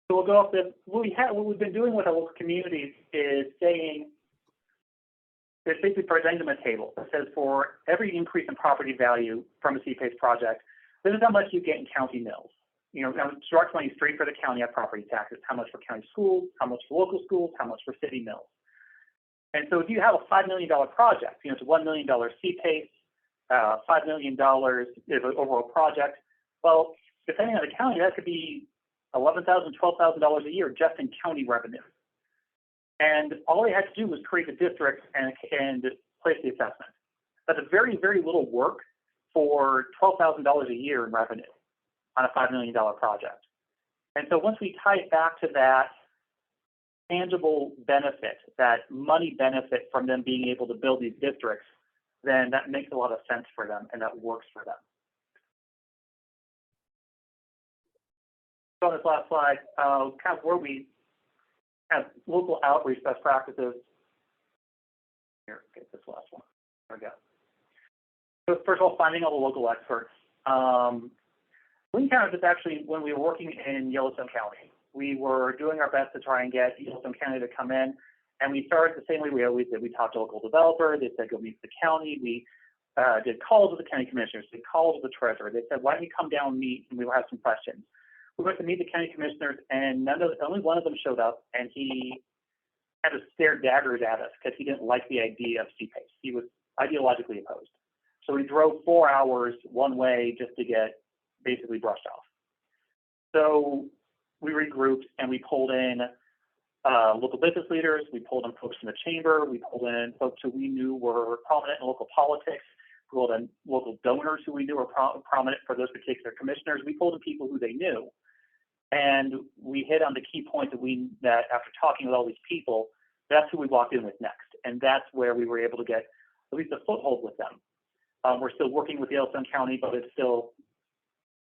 so we'll go off the what we've been doing with our local communities is saying, it's basically presenting them a table that says for every increase in property value from a CPACE project, this is how much you get in county mills. You know, direct money straight for the county at property taxes, how much for county schools, how much for local schools, how much for city mills. And so if you have a $5 million project, you know, it's a $1 million CPACE, $5 million is an overall project. Well, depending on the county, that could be $11,000, $12,000 a year just in county revenue. And all they had to do was create the district and place the assessment. That's a very, very little work for $12,000 a year in revenue on a $5 million project. And so once we tie it back to that tangible benefit, that money benefit from them being able to build these districts, then that makes a lot of sense for them and that works for them. So on this last slide, kind of where we have local outreach best practices. Here, get this last one. There we go. So first of all, finding all the local experts. Lincoln County was actually, when we were working in Yellowstone County, we were doing our best to try and get Yellowstone County to come in. And we started the same way we always did. We talked to local developers. They said, go meet with the county. We did calls with the county commissioners. We did calls with the treasurer. They said, why don't you come down and meet, and we will have some questions. We went to meet the county commissioners, and only one of them showed up, and he had to stare daggers at us because he didn't like the idea of CPACE. He was ideologically opposed. So we drove 4 hours one way just to get basically brushed off. So we regrouped, and we pulled in local business leaders. We pulled in folks from the chamber. We pulled in folks who we knew were prominent in local politics. We pulled in local donors who we knew were prominent for those particular commissioners. We pulled in people who they knew. And we hit on the key point that after talking with all these people, that's who we walked in with next. And that's where we were able to get at least a foothold with them. We're still working with Yellowstone County, but it's still,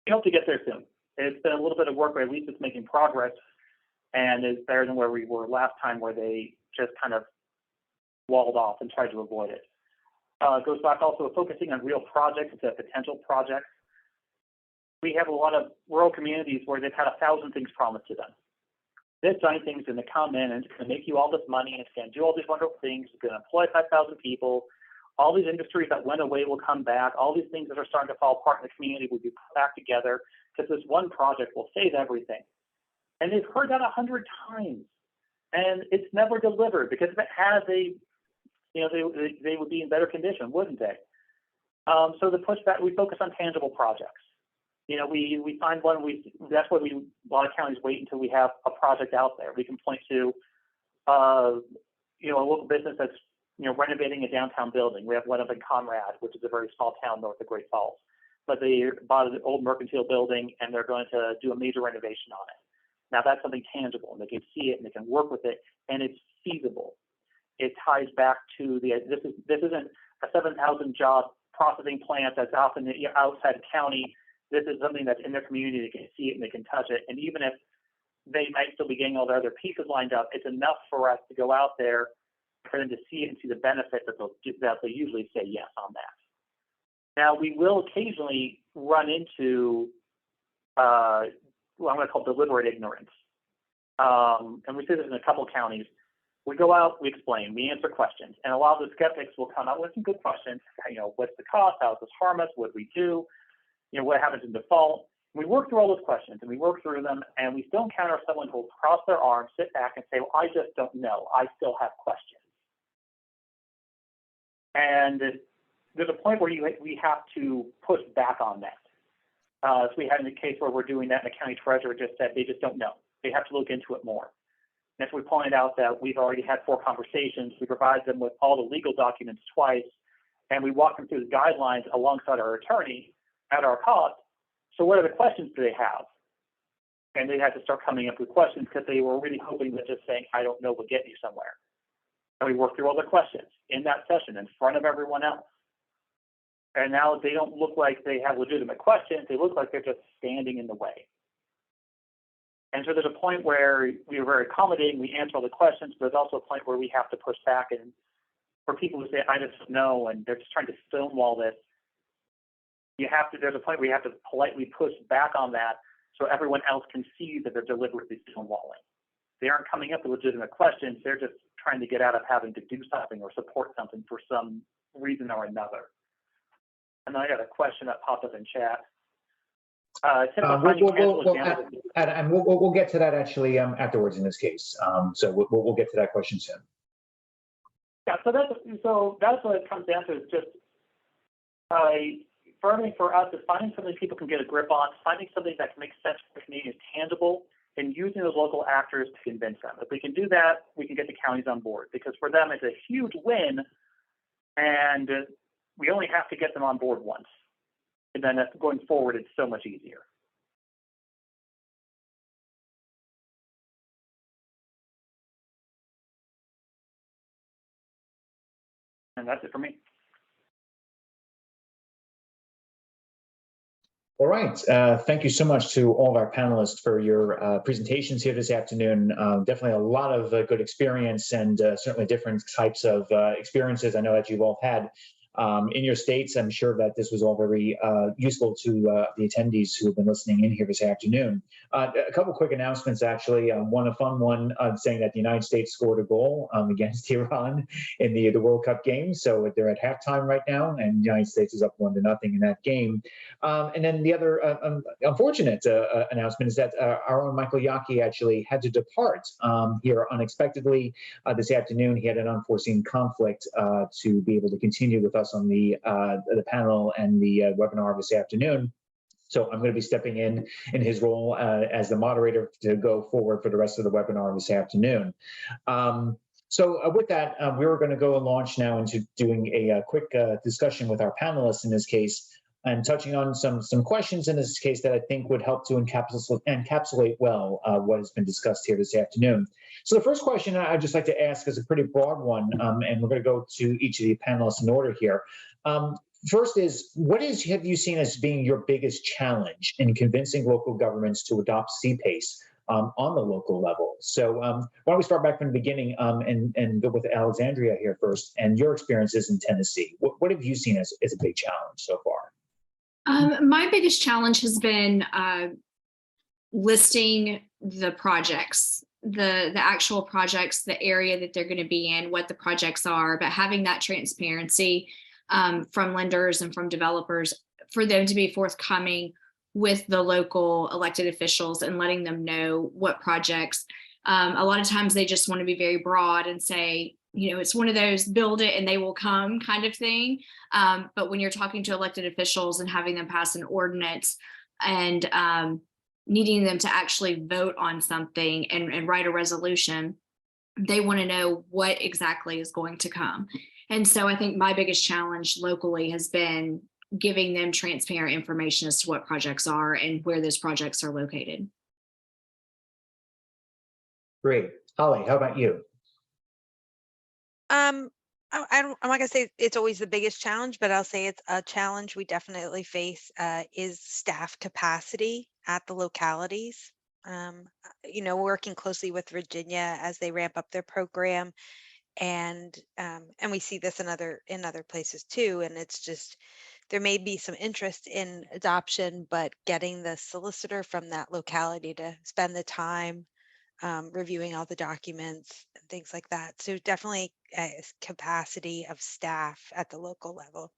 we hope to get there soon. It's been a little bit of work, but at least it's making progress, and is better than where we were last time, where they just kind of walled off and tried to avoid it. It goes back also to focusing on real projects instead of potential projects. We have a lot of rural communities where they've had 1,000 things promised to them. this giant thing is going to come in and it's going to make you all this money and it's going to do all these wonderful things. It's going to employ 5,000 people. All these industries that went away will come back. All these things that are starting to fall apart in the community will be put back together because this one project will save everything. And they've heard that 100 times, and it's never delivered because if it has a, you know, they would be in better condition, wouldn't they? So the pushback, we focus on tangible projects. You know, we find one, that's why a lot of counties wait until we have a project out there. We can point to, you know, a local business that's, you know, renovating a downtown building. We have one up in Conrad, which is a very small town north of Great Falls. But they bought an old mercantile building and they're going to do a major renovation on it. Now that's something tangible, and they can see it and they can work with it, and it's feasible. It ties back to this isn't a 7,000 job processing plant that's out in the outside the county. This is something that's in their community. They can see it and they can touch it. And even if they might still be getting all their other pieces lined up, it's enough for us to go out there for them to see it and see the benefit that they usually say yes on that. Now we will occasionally run into what I'm going to call deliberate ignorance. And we see this in a couple counties. We go out, we explain, we answer questions, and a lot of the skeptics will come out with some good questions. You know, what's the cost? How does this harm us? What do we do? You know, what happens in default? We work through all those questions and we work through them, and we still encounter someone who will cross their arms, sit back, and say, "Well, I just don't know. I still have questions." And there's a point where we have to push back on that. So we had in a case where we're doing that, and the county treasurer just said they just don't know. They have to look into it more. And if we pointed out that we've already had 4 conversations, we provide them with all the legal documents twice, and we walk them through the guidelines alongside our attorney at our cost. So what are the questions do they have? And they had to start coming up with questions because they were really hoping that just saying, "I don't know," would get you somewhere. And we worked through all the questions in that session in front of everyone else. And now they don't look like they have legitimate questions. They look like they're just standing in the way. And so there's a point where we are very accommodating. We answer all the questions, but there's also a point where we have to push back. And for people who say, "I just don't know," and they're just trying to stonewall this, there's a point where you have to politely push back on that so everyone else can see that they're deliberately stonewalling. They aren't coming up with legitimate questions. They're just trying to get out of having to do something or support something for some reason or another. And I got a question that popped up in chat. We'll get to that actually afterwards in this case. So we'll get to that question soon. Yeah, so that's what it comes down to. Is just for us is finding something people can get a grip on, finding something that makes sense for the community, is tangible, and using those local actors to convince them. If we can do that, we can get the counties on board, because for them it's a huge win, and we only have to get them on board once. And then going forward, it's so much easier. And that's it for me. All right. Thank you so much to all of our panelists for your presentations here this afternoon. Definitely a lot of good experience, and certainly different types of experiences I know that you've all had in your states. I'm sure that this was all very useful to the attendees who have been listening in here this afternoon. A couple quick announcements, actually. One, a fun one, saying that the United States scored a goal against Iran in the World Cup game. So they're at halftime right now, and the United States is up 1-0 in that game. And then the other unfortunate announcement is that our own Michael Yockey actually had to depart here unexpectedly this afternoon. He had an unforeseen conflict to be able to continue with us on the panel and the webinar this afternoon. So I'm going to be stepping in his role as the moderator to go forward for the rest of the webinar this afternoon. So with that, we're going to go and launch now into doing a quick discussion with our panelists in this case, and touching on some questions in this case that I think would help to encapsulate well what has been discussed here this afternoon. So the first question I'd just like to ask is a pretty broad one, and we're going to go to each of the panelists in order here. First is, what have you seen as being your biggest challenge in convincing local governments to adopt CPACE on the local level? So why don't we start back from the beginning and go with Alexandria here first, and your experiences in Tennessee. What have you seen as a big challenge so far? My biggest challenge has been listing the projects the actual projects, the area that they're going to be in, what the projects are, but having that transparency from lenders and from developers for them to be forthcoming with the local elected officials and letting them know what projects. A lot of times they just want to be very broad and say, you know, it's one of those build it and they will come kind of thing. But when you're talking to elected officials and having them pass an ordinance and needing them to actually vote on something and write a resolution, they want to know what exactly is going to come. And so I think my biggest challenge locally has been giving them transparent information as to what projects are and where those projects are located. Great. Holly, how about you? I'm not gonna say it's always the biggest challenge, but I'll say it's a challenge we definitely face is staff capacity at the localities. You know, working closely with Virginia as they ramp up their program, and we see this in other places too. And it's just there may be some interest in adoption, but getting the solicitor from that locality to spend the time reviewing all the documents and things like that. So definitely capacity of staff at the local level.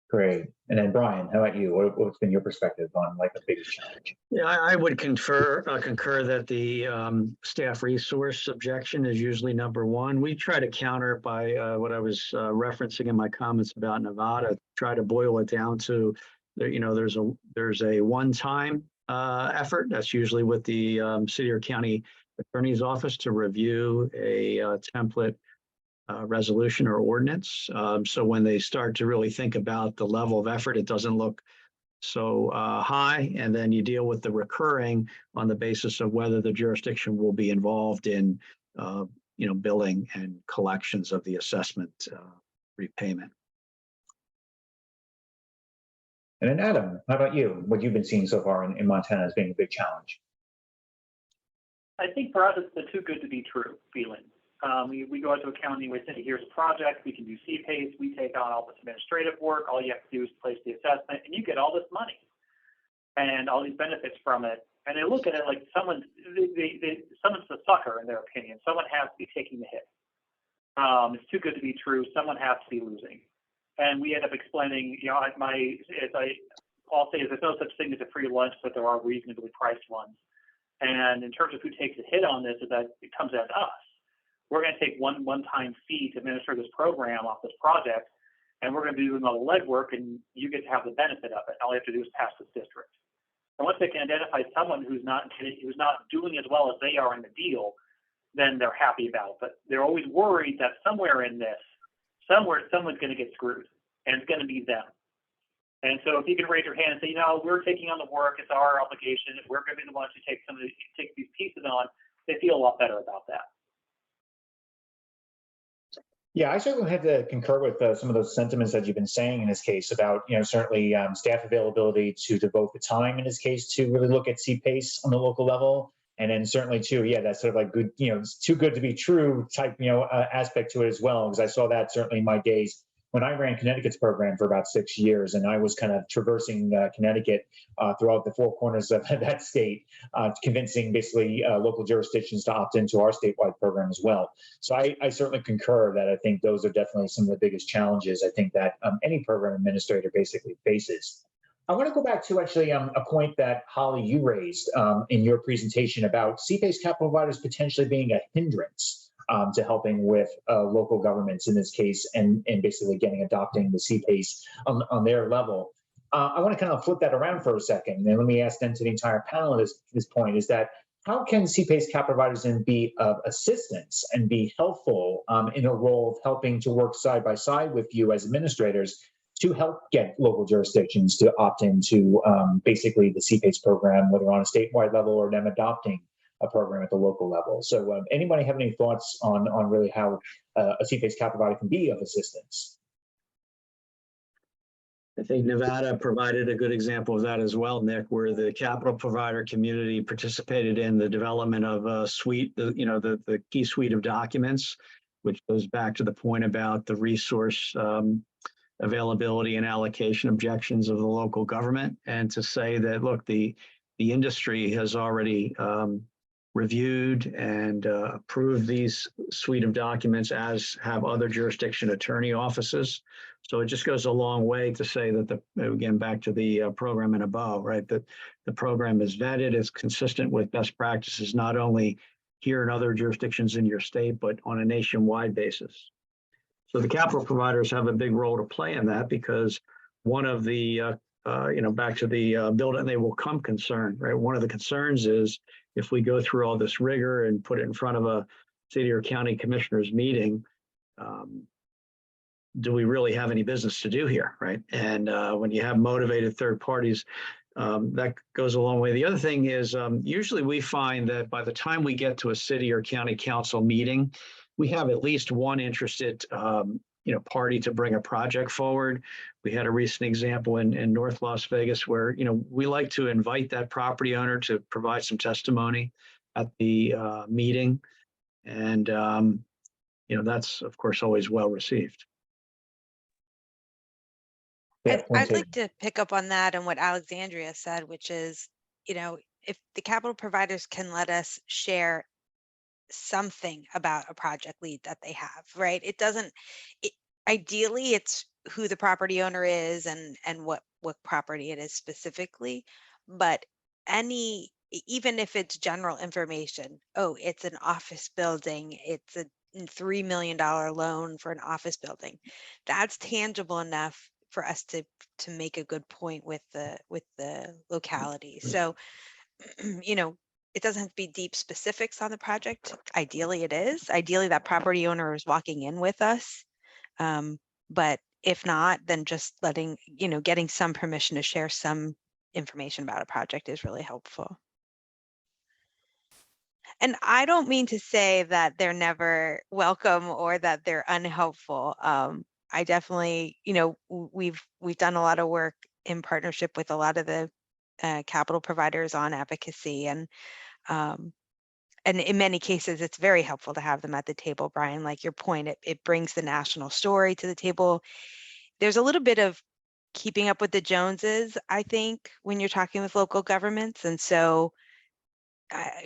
Great. And then Brian, how about you? What's been your perspective on like the biggest challenge? Yeah, I would concur that the staff resource objection is usually number one. We try to counter it by what I was referencing in my comments about Nevada. Try to boil it down to, you know, there's a one-time effort that's usually with the city or county attorney's office to review a template resolution or ordinance. So when they start to really think about the level of effort, it doesn't look so high. And then you deal with the recurring on the basis of whether the jurisdiction will be involved in, you know, billing and collections of the assessment repayment. And then Adam, how about you? What you've been seeing so far in Montana as being a big challenge? I think for us, it's the too good to be true feeling. We go out to a county, we say, here's a project, we can do CPACE, we take on all this administrative work, all you have to do is place the assessment, and you get all this money and all these benefits from it. And they look at it like someone's the sucker in their opinion. Someone has to be taking the hit. It's too good to be true. Someone has to be losing. And we end up explaining, you know, I'll say there's no such thing as a free lunch, but there are reasonably priced ones. And in terms of who takes the hit on this, is that it comes at us. We're going to take one-time fee to administer this program off this project, and we're going to be doing all the legwork, and you get to have the benefit of it. All you have to do is pass this district. And once they can identify someone who's not doing as well as they are in the deal, then they're happy about it. But they're always worried that somewhere in this, someone's going to get screwed, and it's going to be them. And so if you can raise your hand and say, you know, we're taking on the work, it's our obligation, we're going to be the ones who take these pieces on, they feel a lot better about that. Yeah, I certainly have to concur with some of those sentiments that you've been saying in this case about, you know, certainly staff availability to devote the time in this case to really look at CPACE on the local level. And then certainly too, yeah, that's sort of like good, you know, it's too good to be true type, you know, aspect to it as well. Because I saw that certainly in my days when I ran Connecticut's program for about 6 years, and I was kind of traversing Connecticut throughout the four corners of that state, convincing basically local jurisdictions to opt into our statewide program as well. So I certainly concur that I think those are definitely some of the biggest challenges I think that any program administrator basically faces. I want to go back to actually a point that Holly, you raised in your presentation about CPACE capital providers potentially being a hindrance to helping with local governments in this case, and basically adopting the CPACE on their level. I want to kind of flip that around for a second, and let me ask then to the entire panel at this point, is that how can CPACE cap providers then be of assistance and be helpful in a role of helping to work side by side with you as administrators to help get local jurisdictions to opt into basically the CPACE program, whether on a statewide level or them adopting a program at the local level? So anybody have any thoughts on really how a CPACE cap provider can be of assistance? I think Nevada provided a good example of that as well, Nick, where the capital provider community participated in the development of a suite, the key suite of documents, which goes back to the point about the resource availability and allocation objections of the local government, and to say that, look, the the industry has already reviewed and approved these suite of documents, as have other jurisdiction attorney offices. So it just goes a long way to say that again, back to the program and above, right? That the program is vetted, is consistent with best practices, not only here in other jurisdictions in your state, but on a nationwide basis. So the capital providers have a big role to play in that, because one of the, back to the build and they will come concern, right? One of the concerns is if we go through all this rigor and put it in front of a city or county commissioners meeting, do we really have any business to do here, right? And when you have motivated third parties, that goes a long way. The other thing is usually we find that by the time we get to a city or county council meeting, we have at least one interested party to bring a project forward. We had a recent example in North Las Vegas where, we like to invite that property owner to provide some testimony at the meeting. And, that's, of course, always well received. Yeah, I'd like to pick up on that and what Alexandria said, which is, if the capital providers can let us share something about a project lead that they have, right? Ideally, it's who the property owner is and what property it is specifically, but even if it's general information, it's an office building, it's a $3 million loan for an office building, that's tangible enough for us to make a good point with the locality. So, it doesn't have to be deep specifics on the project. Ideally, it is. Ideally, that property owner is walking in with us. But if not, then just getting some permission to share some information about a project is really helpful. And I don't mean to say that they're never welcome or that they're unhelpful. I definitely, we've done a lot of work in partnership with a lot of the capital providers on advocacy, and in many cases, it's very helpful to have them at the table, Brian. Like your point, it brings the national story to the table. There's a little bit of keeping up with the Joneses, I think, when you're talking with local governments. And so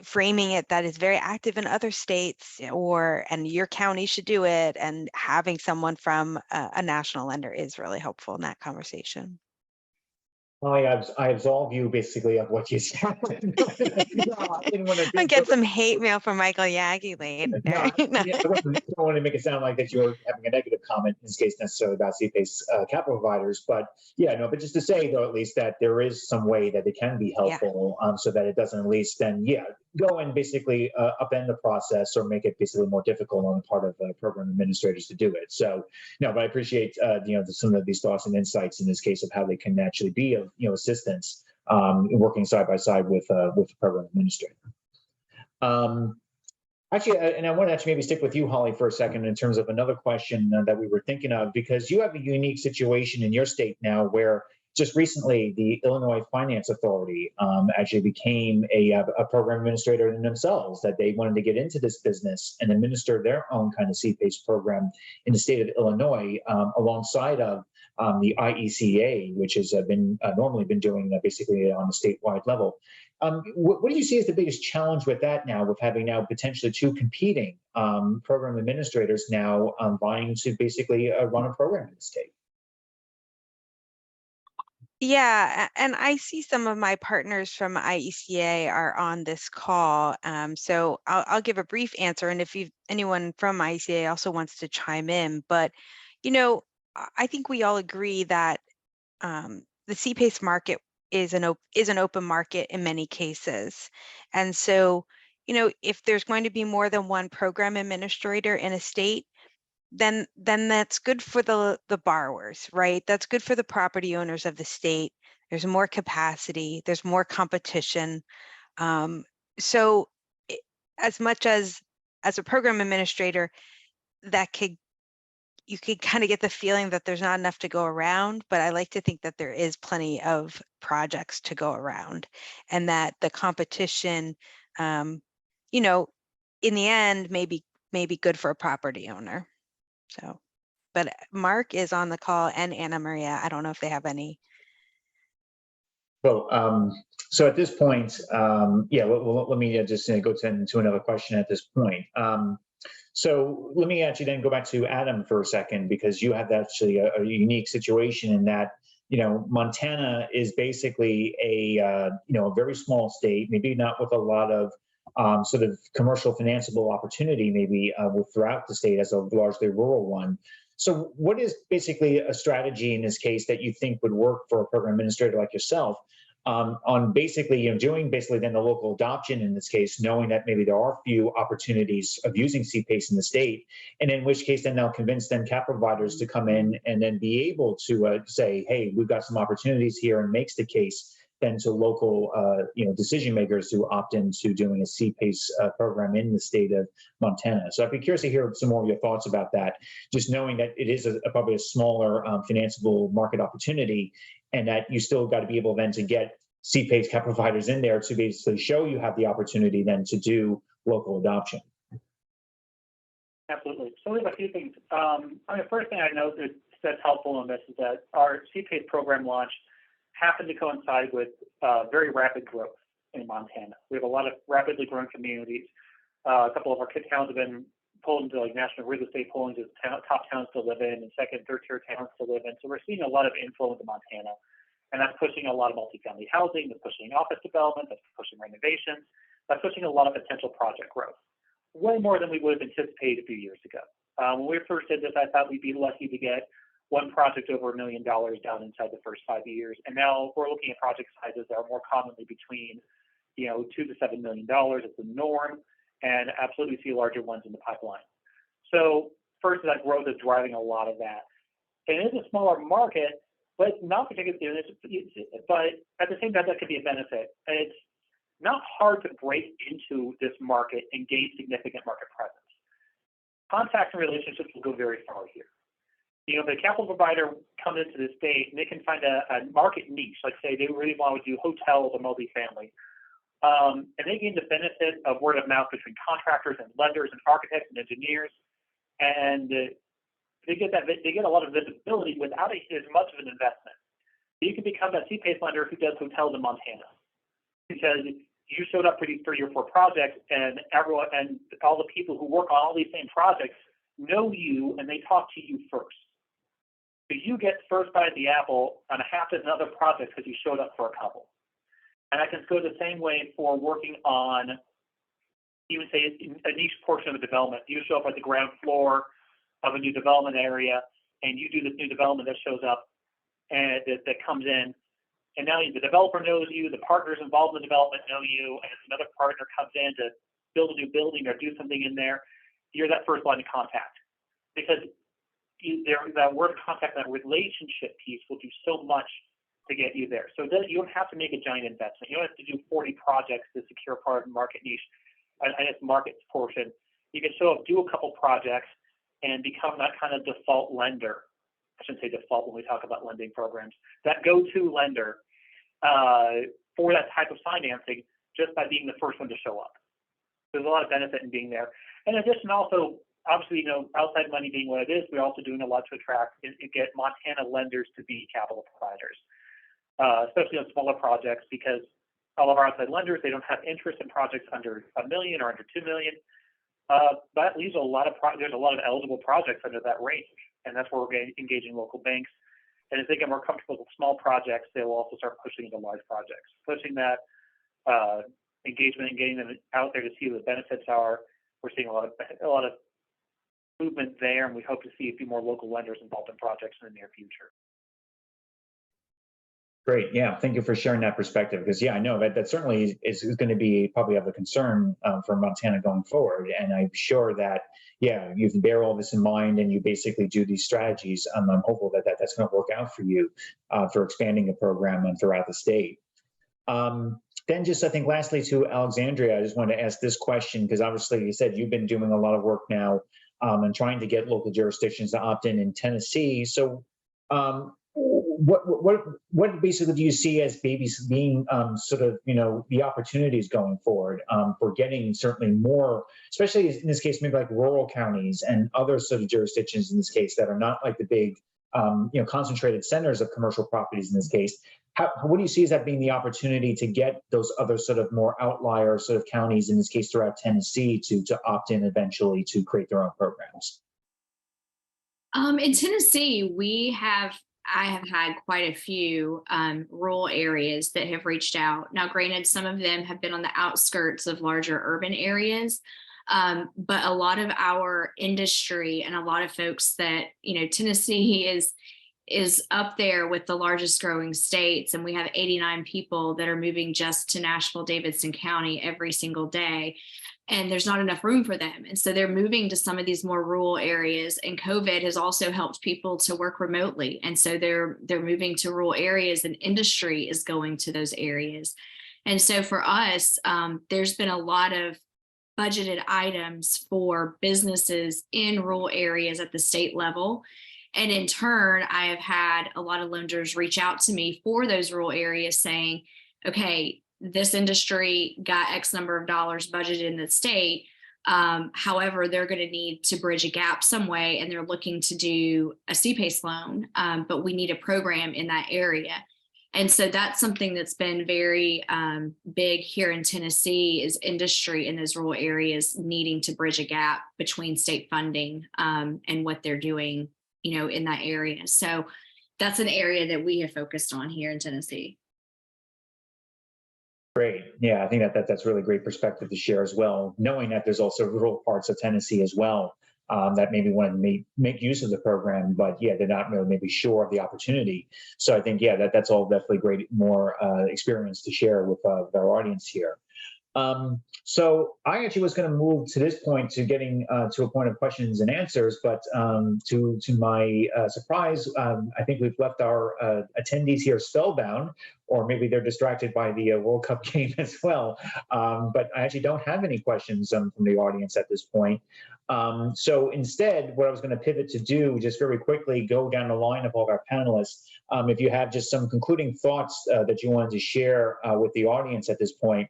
framing it that is very active in other states, and your county should do it, and having someone from a national lender is really helpful in that conversation. I absolve you basically of what you said. I get some hate mail from Michael Yagi later. I don't want to make it sound like that you're having a negative comment in this case necessarily about CPACE capital providers, but but just to say though, at least that there is some way that it can be helpful, so that it doesn't at least then go and basically upend the process or make it basically more difficult on the part of program administrators to do it. So but I appreciate some of these thoughts and insights in this case of how they can actually be of assistance working side by side with the program administrator. Actually, and I want to actually maybe stick with you, Holly, for a second in terms of another question that we were thinking of, because you have a unique situation in your state now where just recently the Illinois Finance Authority actually became a program administrator in themselves, that they wanted to get into this business and administer their own kind of CPACE program in the state of Illinois alongside of the IECA, which has been normally been doing basically on a statewide level. What do you see as the biggest challenge with that now, with having now potentially two competing program administrators now vying to basically run a program in the state? Yeah, and I see some of my partners from IECA are on this call. So I'll give a brief answer. And if anyone from IECA also wants to chime in, but, I think we all agree that the CPACE market is an open market in many cases. And so, if there's going to be more than one program administrator in a state, then that's good for the borrowers, right? That's good for the property owners of the state. There's more capacity, there's more competition. So as much as a program administrator, you could kind of get the feeling that there's not enough to go around, but I like to think that there is plenty of projects to go around, and that the competition, in the end, may be good for a property owner. So, but Mark is on the call, and Anna Maria. I don't know if they have any. Well, so at this point, yeah, let me just go to another question at this point. So let me actually then go back to Adam for a second, because you have actually a unique situation in that, Montana is basically a very small state, maybe not with a lot of sort of commercial financeable opportunity, maybe throughout the state as a largely rural one. So what is basically a strategy in this case that you think would work for a program administrator like yourself on basically, doing basically then the local adoption in this case, knowing that maybe there are few opportunities of using CPACE in the state, and in which case then they'll convince then capital providers to come in and then be able to say, hey, we've got some opportunities here, and makes the case then to local, decision makers to opt into doing a CPACE program in the state of Montana. So I'd be curious to hear some more of your thoughts about that, just knowing that it is probably a smaller financeable market opportunity, and that you still got to be able then to get CPACE capital providers in there to basically show you have the opportunity then to do local adoption. Absolutely. So we have a few things. The first thing I know that's helpful in this is that our CPACE program launch happened to coincide with very rapid growth in Montana. We have a lot of rapidly growing communities. A couple of our towns have been pulled into like national real estate pollings as top towns to live in and second, third tier towns to live in. So we're seeing a lot of inflow into Montana, and that's pushing a lot of multifamily housing, that's pushing office development, that's pushing renovations, that's pushing a lot of potential project growth, way more than we would have anticipated a few years ago. When we first did this, I thought we'd be lucky to get one project over $1 million down inside the first 5 years, and now we're looking at project sizes that are more commonly between, $2 to $7 million as the norm, and absolutely see larger ones in the pipeline. So first, that growth is driving a lot of that. And it is a smaller market, but not particularly, but at the same time, that could be a benefit. And it's not hard to break into this market and gain significant market presence. Contacts and relationships will go very far here. If a capital provider comes into the state and they can find a market niche, like say they really want to do hotels or multifamily, and they gain the benefit of word of mouth between contractors and lenders and architects and engineers, and they get a lot of visibility without as much of an investment. You can become a CPACE lender who does hotels in Montana because you showed up for these 3 or 4 projects, and everyone and all the people who work on all these same projects know you, and they talk to you first. So you get first bite at the apple on a half dozen other projects because you showed up for a couple. And I can go the same way for working on, even say, a niche portion of a development. You show up at the ground floor of a new development area, and you do this new development that shows up and that comes in. And now the developer knows you, the partners involved in the development know you, and if another partner comes in to build a new building or do something in there, you're that first line of contact. Because that word of contact, that relationship piece will do so much to get you there. So then you don't have to make a giant investment. You don't have to do 40 projects to secure part of the market niche and its market portion. You can show up, do a couple projects, and become that kind of default lender. I shouldn't say default when we talk about lending programs. That go-to lender for that type of financing just by being the first one to show up. There's a lot of benefit in being there. In addition, also, obviously, outside money being what it is, we're also doing a lot to attract and get Montana lenders to be capital providers, especially on smaller projects, because all of our outside lenders, they don't have interest in projects under $1 million or under $2 million. That leaves there's a lot of eligible projects under that range, and that's where we're engaging local banks. And as they get more comfortable with small projects, they will also start pushing into large projects, pushing that engagement and getting them out there to see what the benefits are. We're seeing a lot of movement there, and we hope to see a few more local lenders involved in projects in the near future. Great. Yeah. Thank you for sharing that perspective. Because, yeah, I know that certainly is going to be probably of a concern for Montana going forward. And I'm sure that, yeah, you bear all this in mind and you basically do these strategies. I'm hopeful that that's going to work out for you for expanding the program throughout the state. Then just, I think, lastly to Alexandria, I just want to ask this question, because obviously you said you've been doing a lot of work now and trying to get local jurisdictions to opt in Tennessee. So what basically do you see as being sort of, the opportunities going forward for getting certainly more, especially in this case, maybe like rural counties and other sort of jurisdictions in this case that are not like the big concentrated centers of commercial properties in this case. What do you see as that being the opportunity to get those other sort of more outlier sort of counties, in this case throughout Tennessee, to opt in eventually to create their own programs? In Tennessee, I have had quite a few rural areas that have reached out. Now, granted, some of them have been on the outskirts of larger urban areas, but a lot of our industry and a lot of folks that, Tennessee is up there with the largest growing states, and we have 89 people that are moving just to Nashville-Davidson County every single day. And there's not enough room for them. And so they're moving to some of these more rural areas. And COVID has also helped people to work remotely. And so they're moving to rural areas, and industry is going to those areas. And so for us, there's been a lot of budgeted items for businesses in rural areas at the state level. And in turn, I have had a lot of lenders reach out to me for those rural areas saying, okay, this industry got X number of dollars budgeted in the state. However, they're going to need to bridge a gap some way, and they're looking to do a CPACE loan, but we need a program in that area. And so that's something that's been very big here in Tennessee, is industry in those rural areas needing to bridge a gap between state funding and what they're doing, in that area. So that's an area that we have focused on here in Tennessee. Great. Yeah, I think that's really great perspective to share as well, knowing that there's also rural parts of Tennessee as well that maybe want to make use of the program, but yeah, they're not really maybe sure of the opportunity. So I think, yeah, that's all definitely great, more experience to share with our audience here. So I actually was going to move to this point to getting to a point of questions and answers, but to my surprise, I think we've left our attendees here spellbound, or maybe they're distracted by the World Cup game as well. But I actually don't have any questions from the audience at this point. So instead, what I was going to pivot to do, just very quickly, go down the line of all of our panelists. If you have just some concluding thoughts that you wanted to share with the audience at this point,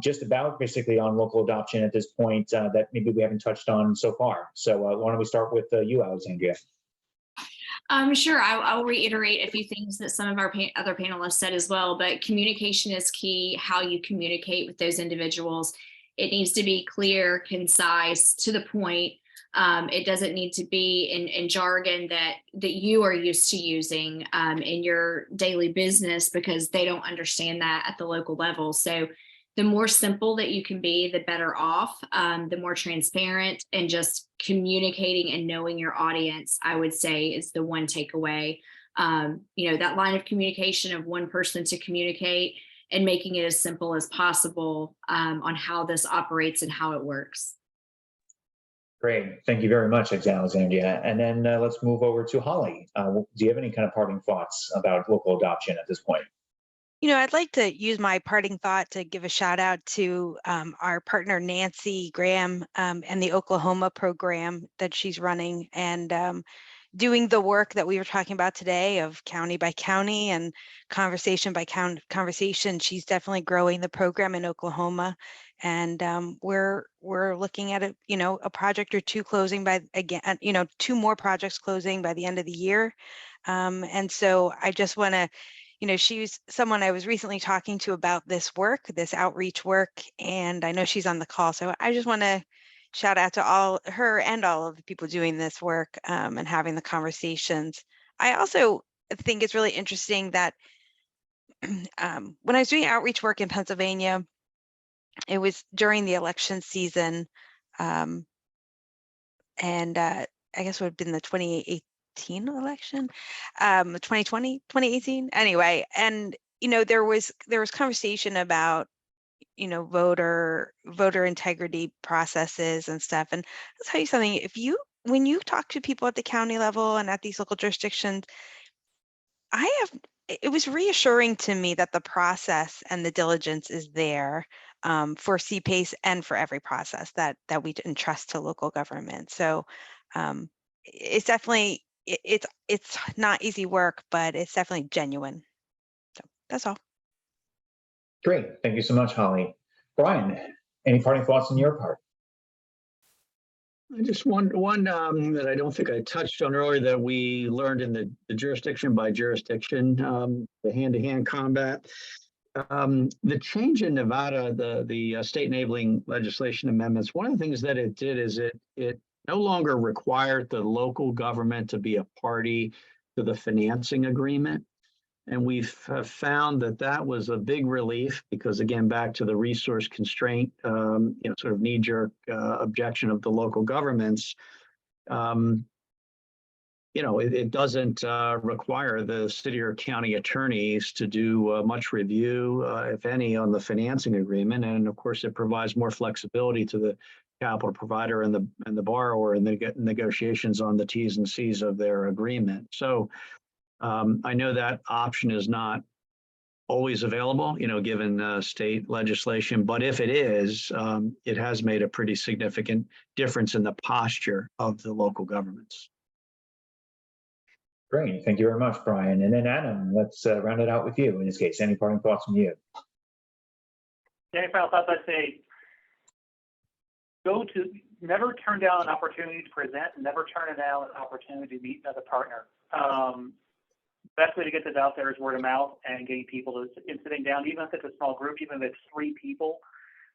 just about basically on local adoption at this point that maybe we haven't touched on so far. So why don't we start with you, Alexandria? Sure. I'll reiterate a few things that some of our other panelists said as well, but communication is key. How you communicate with those individuals. It needs to be clear, concise, to the point. It doesn't need to be in jargon that you are used to using in your daily business, because they don't understand that at the local level. So the more simple that you can be, the better off, the more transparent, and just communicating and knowing your audience, I would say, is the one takeaway. That line of communication of one person to communicate, and making it as simple as possible on how this operates and how it works. Great. Thank you very much, Alexandria. And then let's move over to Holly. Do you have any kind of parting thoughts about local adoption at this point? I'd like to use my parting thought to give a shout out to our partner, Nancy Graham, and the Oklahoma program that she's running, and doing the work that we were talking about today of county by county and conversation by conversation. She's definitely growing the program in Oklahoma. And we're looking at a project or two closing two more projects closing by the end of the year. And so I just want to, she's someone I was recently talking to about this work, this outreach work, and I know she's on the call. So I just want to shout out to all her and all of the people doing this work and having the conversations. I also think it's really interesting that when I was doing outreach work in Pennsylvania, it was during the election season, and I guess it would have been the 2018 election, 2020, 2018. Anyway, and there was conversation about voter integrity processes and stuff. And I'll tell you something: when you talk to people at the county level and at these local jurisdictions, it was reassuring to me that the process and the diligence is there for CPACE and for every process that we entrust to local government. So it's definitely it's not easy work, but it's definitely genuine. So that's all. Great. Thank you so much, Holly. Brian, any parting thoughts on your part? Just one that I don't think I touched on earlier that we learned in the jurisdiction by jurisdiction, the hand-to-hand combat. The change in Nevada, the state enabling legislation amendments, one of the things that it did is it no longer required the local government to be a party to the financing agreement. And we've found that that was a big relief because, again, back to the resource constraint, sort of knee-jerk objection of the local governments. It doesn't require the city or county attorneys to do much review, if any, on the financing agreement. And of course, it provides more flexibility to the capital provider and the borrower in the negotiations on the T's and C's of their agreement. So I know that option is not always available, given state legislation, but if it is, it has made a pretty significant difference in the posture of the local governments. Great. Thank you very much, Brian. And then Adam, let's round it out with you in this case. Any parting thoughts from you? Any final thoughts? I'd say never turn down an opportunity to present, never turn down an opportunity to meet another partner. Best way to get this out there is word of mouth and getting people to sitting down, even if it's a small group, even if it's 3 people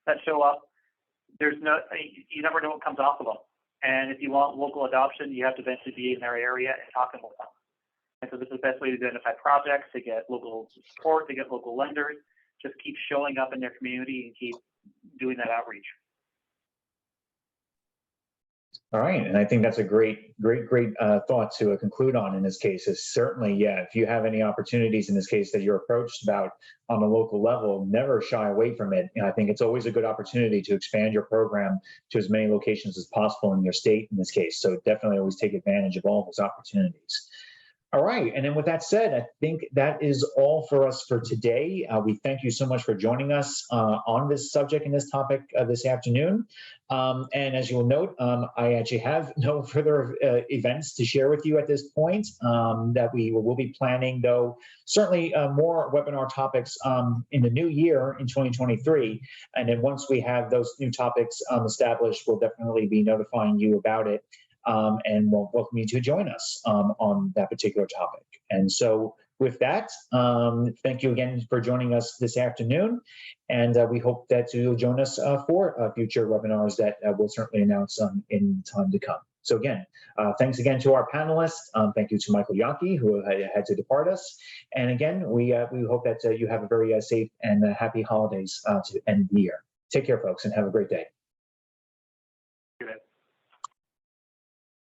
that show up. You never know what comes off of them. And if you want local adoption, you have to eventually be in their area and talking with them. And so this is the best way to identify projects, to get local support, to get local lenders. Just keep showing up in their community and keep doing that outreach. All right, and I think that's a great thought to conclude on in this case. Is certainly, yeah, if you have any opportunities in this case that you're approached about on a local level, never shy away from it. I think it's always a good opportunity to expand your program to as many locations as possible in your state in this case. So definitely always take advantage of all those opportunities. All right, and then with that said, I think that is all for us for today. We thank you so much for joining us on this subject and this topic this afternoon. And as you will note, I actually have no further events to share with you at this point. That we will be planning, though, certainly more webinar topics in the new year in 2023. And then once we have those new topics established, we'll definitely be notifying you about it. And we'll welcome you to join us on that particular topic. And so with that, thank you again for joining us this afternoon. And we hope that you'll join us for future webinars that we'll certainly announce in time to come. So again, thanks again to our panelists. Thank you to Michael Yockey, who had to depart us. And again, we hope that you have a very safe and happy holidays to end the year. Take care, folks, and have a great day. Good.